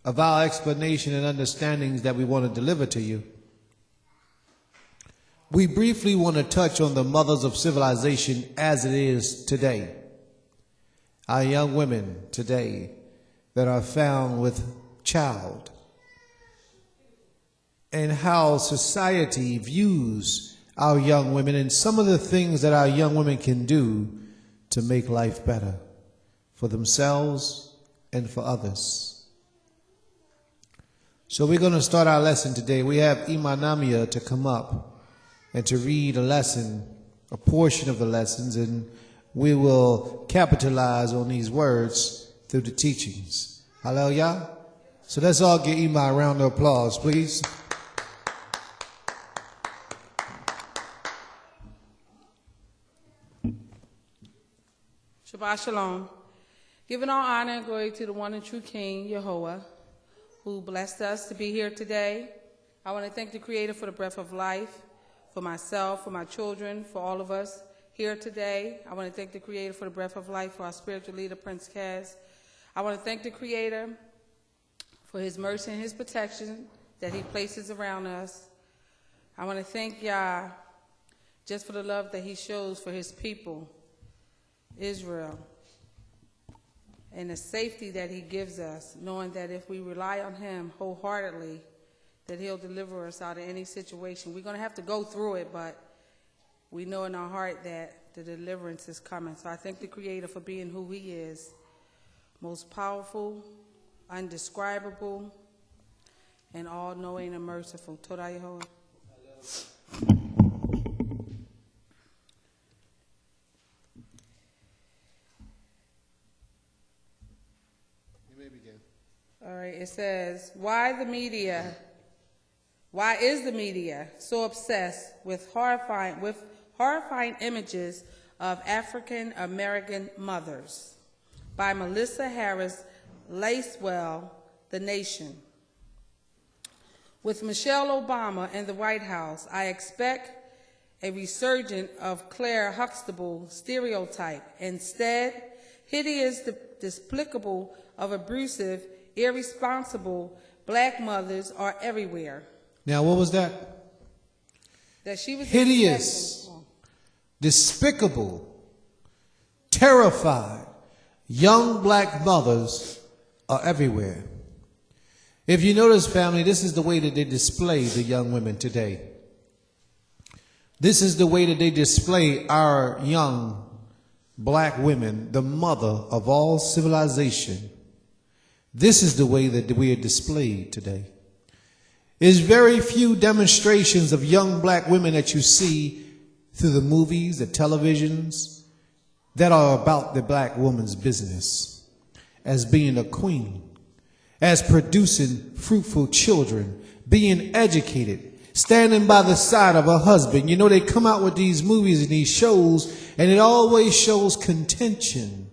of our explanation and understandings that we want to deliver to you, we briefly want to touch on the mothers of civilization as it is today. Our young women today that are found with child, and how society views our young women and some of the things that our young women can do to make life better for themselves and for others. So we're going to start our lesson today. We have Imanamia to come up and to read a lesson, a portion of the lessons, and we will capitalize on these words through the teachings. Hallelujah. So let's all give Ima a round of applause, please. Shabbat shalom. Giving all honor and glory to the one and true King, Yehovah, who blessed us to be here today. I want to thank the Creator for the breath of life, for myself, for my children, for all of us here today. I want to thank the Creator for the breath of life, for our spiritual leader, Prince Kaz. I want to thank the Creator for his mercy and his protection that he places around us. I want to thank Yah just for the love that he shows for his people, Israel, and the safety that he gives us, knowing that if we rely on him wholeheartedly, that he'll deliver us out of any situation. We're going to have to go through it, but we know in our heart that the deliverance is coming. So I thank the Creator for being who he is, most powerful, undescribable, and all-knowing and merciful. Toda Yehovah. You may begin. All right, it says, why is the media so obsessed with horrifying images of African American mothers? By Melissa Harris Lacewell, The Nation. With Michelle Obama in the White House, I expect a resurgence of Claire Huxtable stereotype. Instead, hideous, despicable, of abusive, irresponsible black mothers are everywhere. Now, what was that? That she was Hideous, despicable, terrified, young black mothers are everywhere. If you notice, family, this is the way that they display the young women today. This is the way that they display our young black women, the mother of all civilization. This is the way that we are displayed today. There's very few demonstrations of young black women that you see through the movies, the televisions, that are about the black woman's business as being a queen, as producing fruitful children, being educated, standing by the side of her husband. You know, they come out with these movies and these shows, and it always shows contention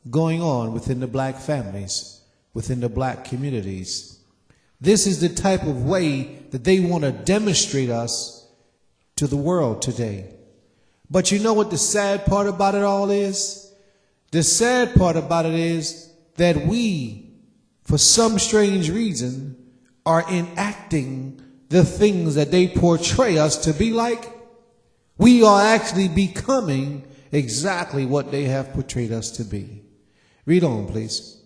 going on within the black families, within the black communities. This is the type of way that they want to demonstrate us to the world today. But you know what the sad part about it all is? The sad part about it is that we, for some strange reason, are enacting the things that they portray us to be like. We are actually becoming exactly what they have portrayed us to be. Read on, please.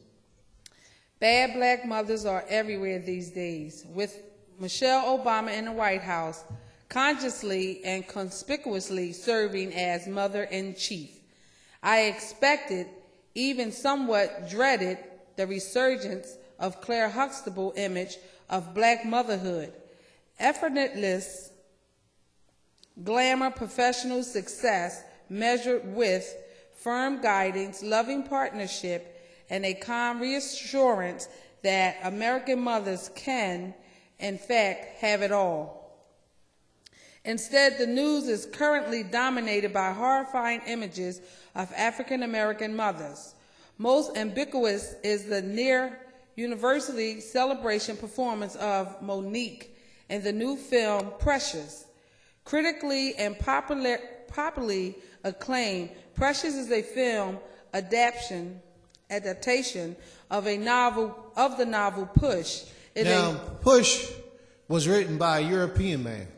Bad black mothers are everywhere these days. With Michelle Obama in the White House, consciously and conspicuously serving as mother-in-chief, I expected, even somewhat dreaded, the resurgence of Claire Huxtable image of black motherhood. Effortless glamour, professional success measured with firm guidance, loving partnership, and a calm reassurance that American mothers can, in fact, have it all. Instead, the news is currently dominated by horrifying images of African American mothers. Most ambiguous is the near universally celebration performance of Monique in the new film Precious. Critically and popularly acclaimed, Precious is a film adaptation of the novel Push. Push was written by a European man.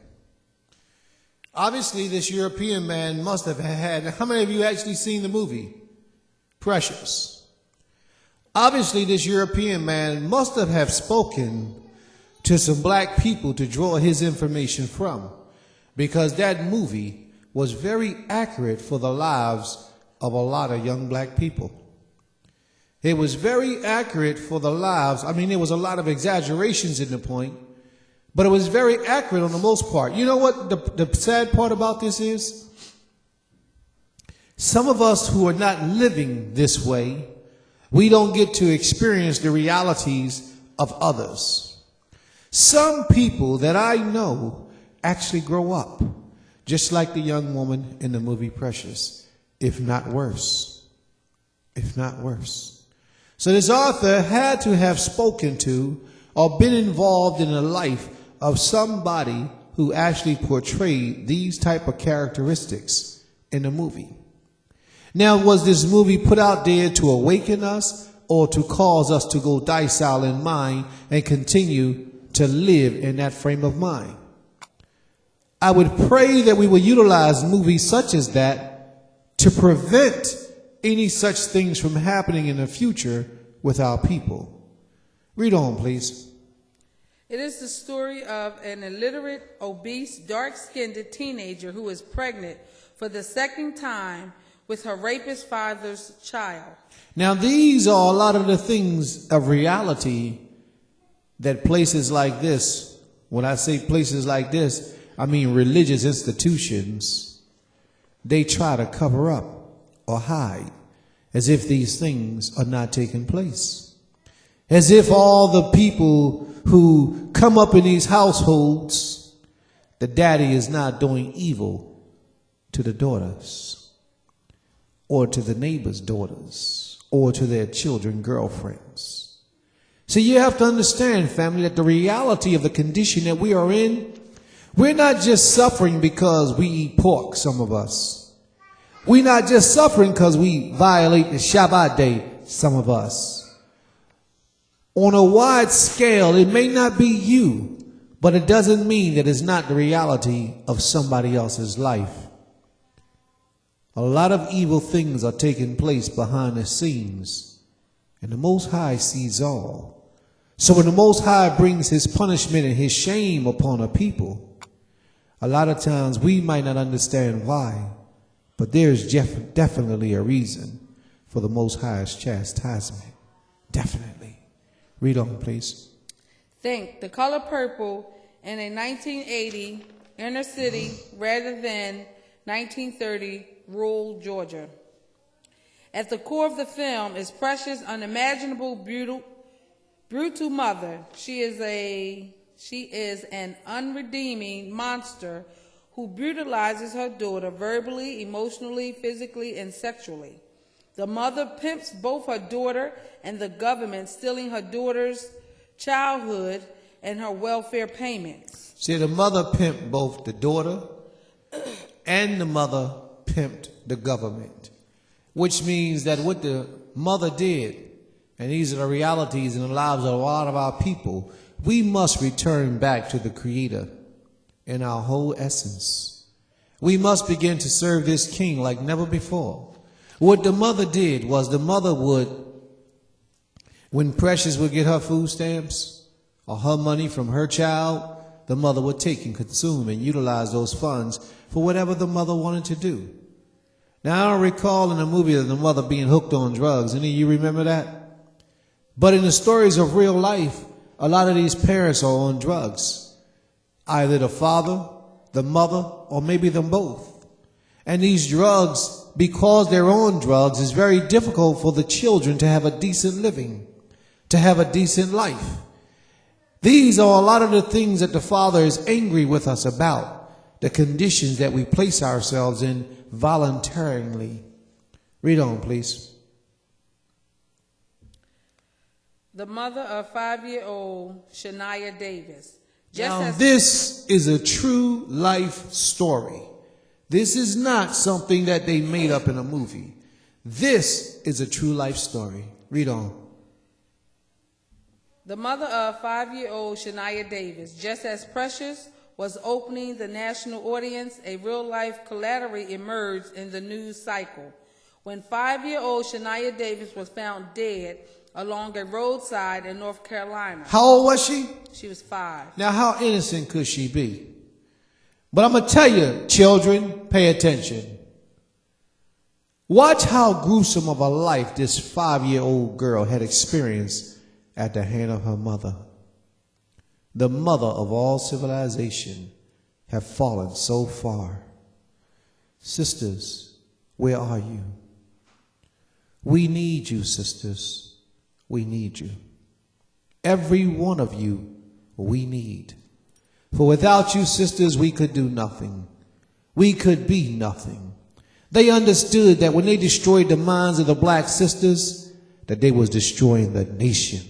Obviously, this European man must have had, how many of you actually seen the movie Precious? Obviously, this European man must have spoken to some black people to draw his information from, because that movie was very accurate for the lives of a lot of young black people. It was very accurate for the lives. I mean, there was a lot of exaggerations in the point, but it was very accurate on the most part. You know what the sad part about this is? Some of us who are not living this way, we don't get to experience the realities of others. Some people that I know actually grow up just like the young woman in the movie Precious, if not worse. If not worse. So this author had to have spoken to or been involved in the life of somebody who actually portrayed these type of characteristics in the movie. Now, was this movie put out there to awaken us or to cause us to go docile in mind and continue to live in that frame of mind. I would pray that we will utilize movies such as that to prevent any such things from happening in the future with our people. Read on, please. It is the story of an illiterate, obese, dark-skinned teenager who is pregnant for the second time with her rapist father's child. Now, these are a lot of the things of reality that places like this, when I say places like this, I mean religious institutions, they try to cover up or hide as if these things are not taking place. As if all the people who come up in these households, the daddy is not doing evil to the daughters or to the neighbor's daughters or to their children, girlfriends. So you have to understand, family, that the reality of the condition that we are in, we're not just suffering because we eat pork, some of us. We're not just suffering because we violate the Shabbat day, some of us. On a wide scale, it may not be you, but it doesn't mean that it's not the reality of somebody else's life. A lot of evil things are taking place behind the scenes, and the Most High sees all. So when the Most High brings his punishment and his shame upon a people, a lot of times we might not understand why, but there's definitely a reason for the Most High's chastisement. Definitely. Read on, please. Think The Color Purple in a 1980 inner city rather than 1930 rural Georgia. At the core of the film is Precious' unimaginable, brutal mother. She is an unredeeming monster who brutalizes her daughter verbally, emotionally, physically, and sexually. The mother pimps both her daughter and the government, stealing her daughter's childhood and her welfare payments. See, the mother pimped both the daughter and the mother pimped the government, which means that what the mother did, and these are the realities in the lives of a lot of our people, we must return back to the Creator in our whole essence. We must begin to serve this King like never before. What the mother did was the mother would, when Precious would get her food stamps or her money from her child, the mother would take and consume and utilize those funds for whatever the mother wanted to do. Now, I don't recall in the movie of the mother being hooked on drugs. Any of you remember that? But in the stories of real life, a lot of these parents are on drugs. Either the father, the mother, or maybe them both. And these drugs, because they're on drugs, it's very difficult for the children to have a decent living, to have a decent life. These are a lot of the things that the Father is angry with us about, the conditions that we place ourselves in voluntarily. Read on, please. The mother of 5-year-old Shania Davis. This is a true life story. This is not something that they made up in a movie. This is a true life story. Read on. The mother of 5-year-old Shania Davis, just as Precious was opening the national audience, a real-life collateral emerged in the news cycle. When 5-year-old Shania Davis was found dead along a roadside in North Carolina. How old was she? She was 5. Now, how innocent could she be? But I'm going to tell you, children, pay attention. Watch how gruesome of a life this 5-year-old girl had experienced at the hand of her mother. The mother of all civilization have fallen so far. Sisters, where are you? We need you, sisters. We need you. Every one of you, we need. For without you, sisters, we could do nothing. We could be nothing. They understood that when they destroyed the minds of the black sisters, that they was destroying the nation.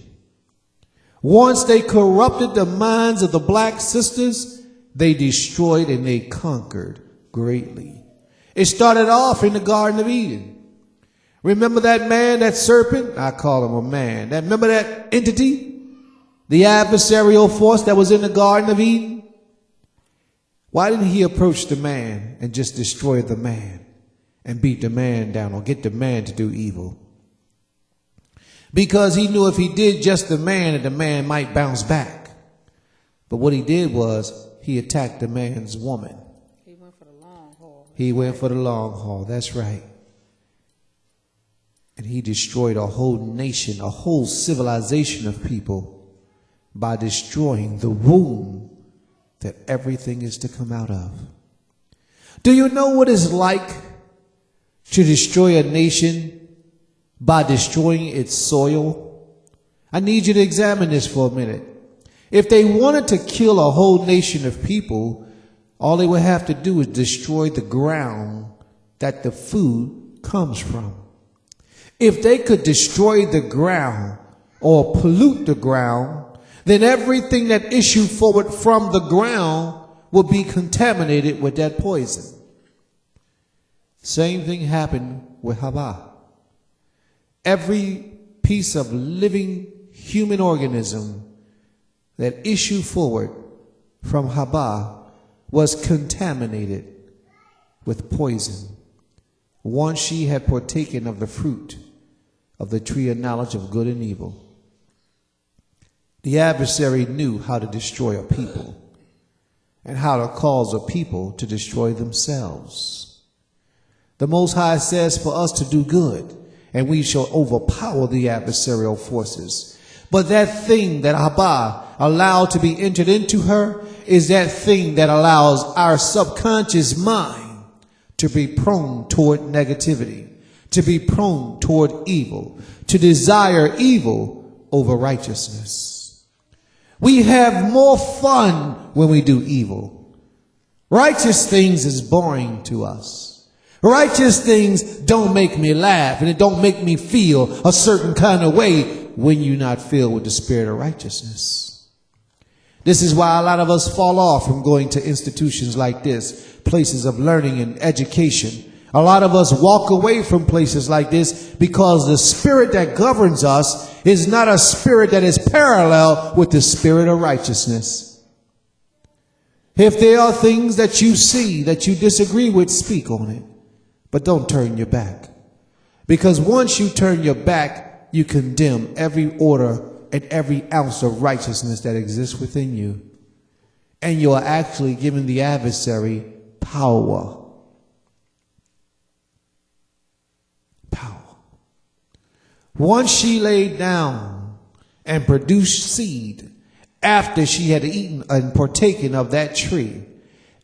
Once they corrupted the minds of the black sisters, they destroyed and they conquered greatly. It started off in the Garden of Eden. Remember that man, that serpent? I call him a man. Remember that entity? The adversarial force that was in the Garden of Eden? Why didn't he approach the man and just destroy the man and beat the man down or get the man to do evil? Because he knew if he did just the man, that the man might bounce back. But what he did was he attacked the man's woman. He went for the long haul. He went for the long haul. That's right. And he destroyed a whole nation, a whole civilization of people by destroying the womb that everything is to come out of. Do you know what it's like to destroy a nation by destroying its soil? I need you to examine this for a minute. If they wanted to kill a whole nation of people, all they would have to do is destroy the ground that the food comes from. If they could destroy the ground or pollute the ground, then everything that issued forward from the ground would be contaminated with that poison. Same thing happened with Hava. Every piece of living human organism that issued forward from Hava was contaminated with poison. Once she had partaken of the fruit of the tree of knowledge of good and evil. The adversary knew how to destroy a people and how to cause a people to destroy themselves. The Most High says for us to do good, and we shall overpower the adversarial forces. But that thing that Haba allowed to be entered into her is that thing that allows our subconscious mind to be prone toward negativity, to be prone toward evil, to desire evil over righteousness. We have more fun when we do evil. Righteous things is boring to us. Righteous things don't make me laugh, and it don't make me feel a certain kind of way when you're not filled with the spirit of righteousness. This is why a lot of us fall off from going to institutions like this, places of learning and education. A lot of us walk away from places like this because the spirit that governs us is not a spirit that is parallel with the spirit of righteousness. If there are things that you see that you disagree with, speak on it. But don't turn your back. Because once you turn your back, you condemn every order and every ounce of righteousness that exists within you. And you are actually giving the adversary power. Once she laid down and produced seed after she had eaten and partaken of that tree,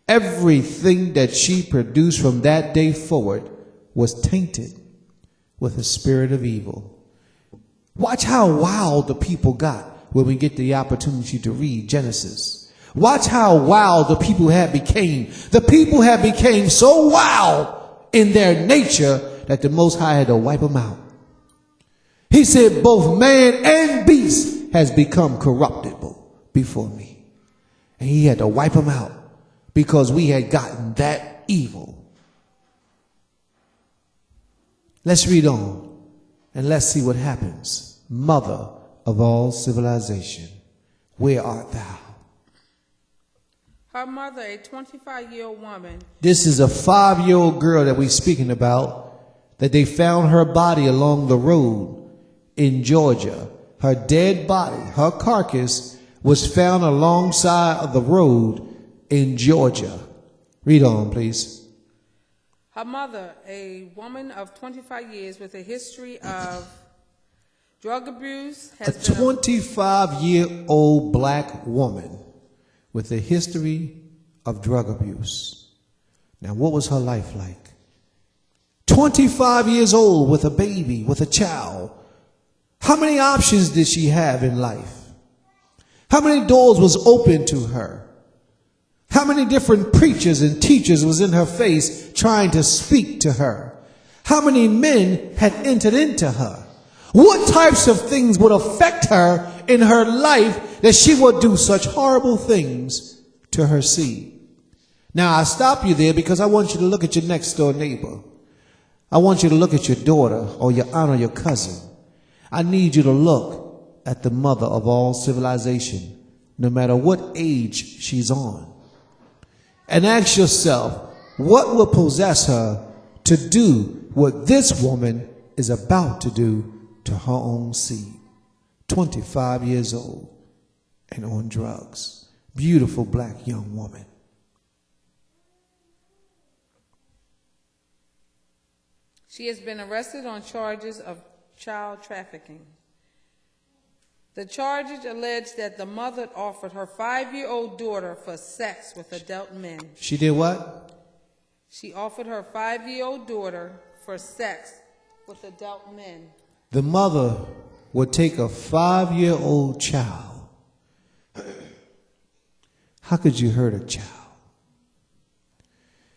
everything that she produced from that day forward was tainted with a spirit of evil. Watch how wild the people got when we get the opportunity to read Genesis. Watch how wild the people had became. The people had became so wild in their nature that the Most High had to wipe them out. He said, both man and beast has become corruptible before me. And he had to wipe them out because we had gotten that evil. Let's read on and let's see what happens. Mother of all civilization, where art thou? Her mother, a 25-year-old woman. This is a 5-year-old girl that we're speaking about, that they found her body along the road in Georgia. Her dead body, her carcass, was found alongside of the road in Georgia. Read on, please. Her mother, a woman of 25 years with a history of drug abuse, A 25-year-old black woman with a history of drug abuse. Now, what was her life like? 25 years old with a baby, with a child. How many options did she have in life? How many doors was open to her? How many different preachers and teachers was in her face trying to speak to her? How many men had entered into her? What types of things would affect her in her life that she would do such horrible things to her seed? Now, I stop you there because I want you to look at your next door neighbor. I want you to look at your daughter or your aunt or your cousin. I need you to look at the mother of all civilization, no matter what age she's on. And ask yourself, what will possess her to do what this woman is about to do to her own seed? 25 years old and on drugs. Beautiful black young woman. She has been arrested on charges of child trafficking. The charges allege that the mother offered her 5-year-old daughter for sex with adult men. She did what? She offered her 5-year-old daughter for sex with adult men. The mother would take a 5-year-old child. How could you hurt a child?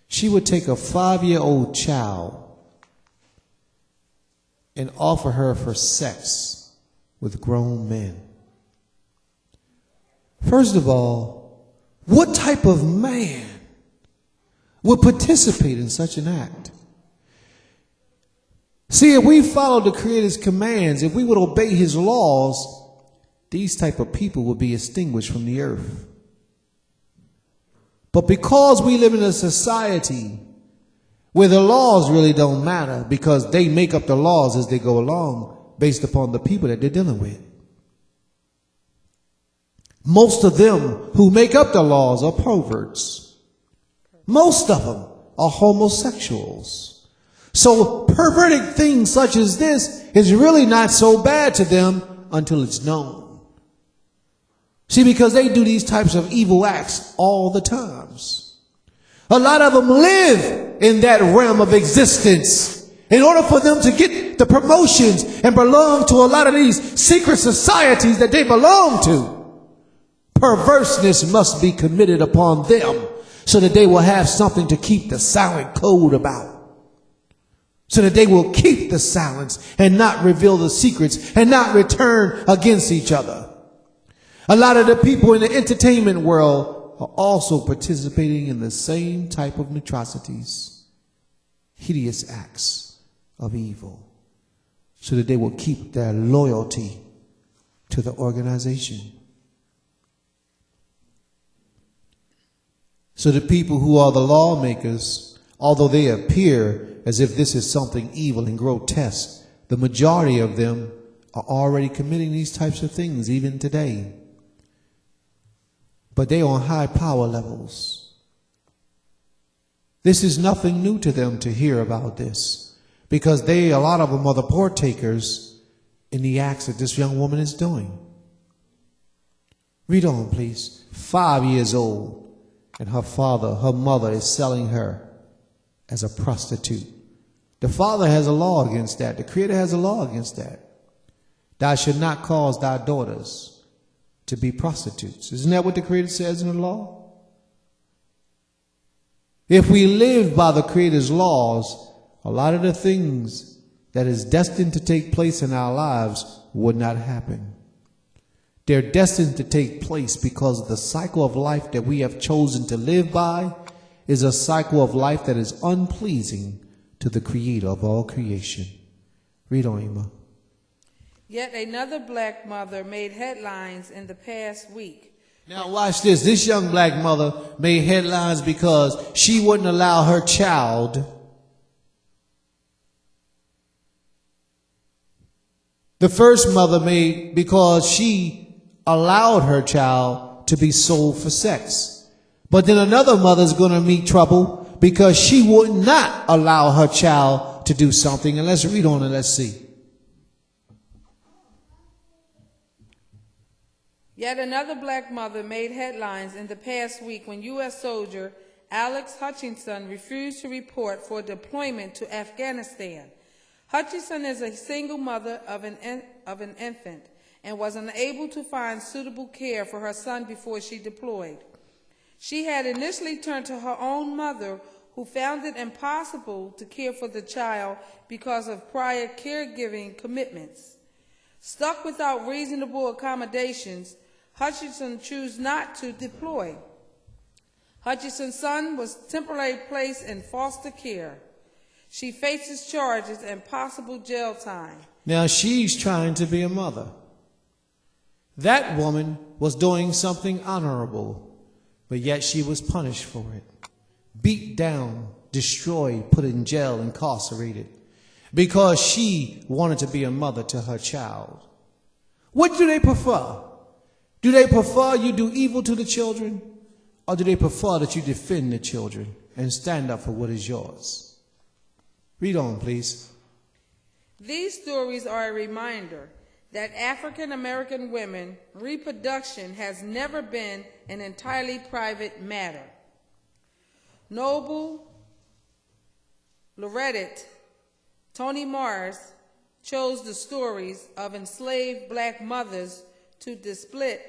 She would take a 5-year-old child and offer her for sex with grown men. First of all, what type of man would participate in such an act? See, if we followed the Creator's commands, if we would obey his laws, these type of people would be extinguished from the earth. But because we live in a society where the laws really don't matter because they make up the laws as they go along based upon the people that they're dealing with. Most of them who make up the laws are perverts. Most of them are homosexuals. So perverting things such as this is really not so bad to them until it's known. See, because they do these types of evil acts all the times. A lot of them live in that realm of existence in order for them to get the promotions and belong to a lot of these secret societies that they belong to. Perverseness must be committed upon them so that they will have something to keep the silent code about. So that they will keep the silence and not reveal the secrets and not return against each other. A lot of the people in the entertainment world are also participating in the same type of atrocities, hideous acts of evil, so that they will keep their loyalty to the organization. So the people who are the lawmakers, although they appear as if this is something evil and grotesque, the majority of them are already committing these types of things even today. But they are on high power levels. This is nothing new to them to hear about this, because a lot of them are the partakers in the acts that this young woman is doing. Read on, please. 5 years old, and her mother is selling her as a prostitute. The Father has a law against that. The Creator has a law against that. Thou should not cause thy daughters to be prostitutes. Isn't that what the Creator says in the law? If we live by the Creator's laws, a lot of the things that is destined to take place in our lives would not happen. They're destined to take place because the cycle of life that we have chosen to live by is a cycle of life that is unpleasing to the Creator of all creation. Read on, Emma. Yet another black mother made headlines in the past week. Now watch this. This young black mother made headlines because she wouldn't allow her child. The first mother made because she allowed her child to be sold for sex. But then another mother's going to meet trouble because she would not allow her child to do something. And let's read on and let's see. Yet another black mother made headlines in the past week when U.S. soldier Alex Hutchinson refused to report for deployment to Afghanistan. Hutchinson is a single mother of an infant and was unable to find suitable care for her son before she deployed. She had initially turned to her own mother, who found it impossible to care for the child because of prior caregiving commitments. Stuck without reasonable accommodations, Hutchinson chose not to deploy. Hutchinson's son was temporarily placed in foster care. She faces charges and possible jail time. Now she's trying to be a mother. That woman was doing something honorable, but yet she was punished for it. Beat down, destroyed, put in jail, incarcerated, because she wanted to be a mother to her child. What do they prefer? Do they prefer you do evil to the children, or do they prefer that you defend the children and stand up for what is yours? Read on, please. These stories are a reminder that African American women reproduction has never been an entirely private matter. Noble, Loretto, Toni Morris chose the stories of enslaved black mothers to display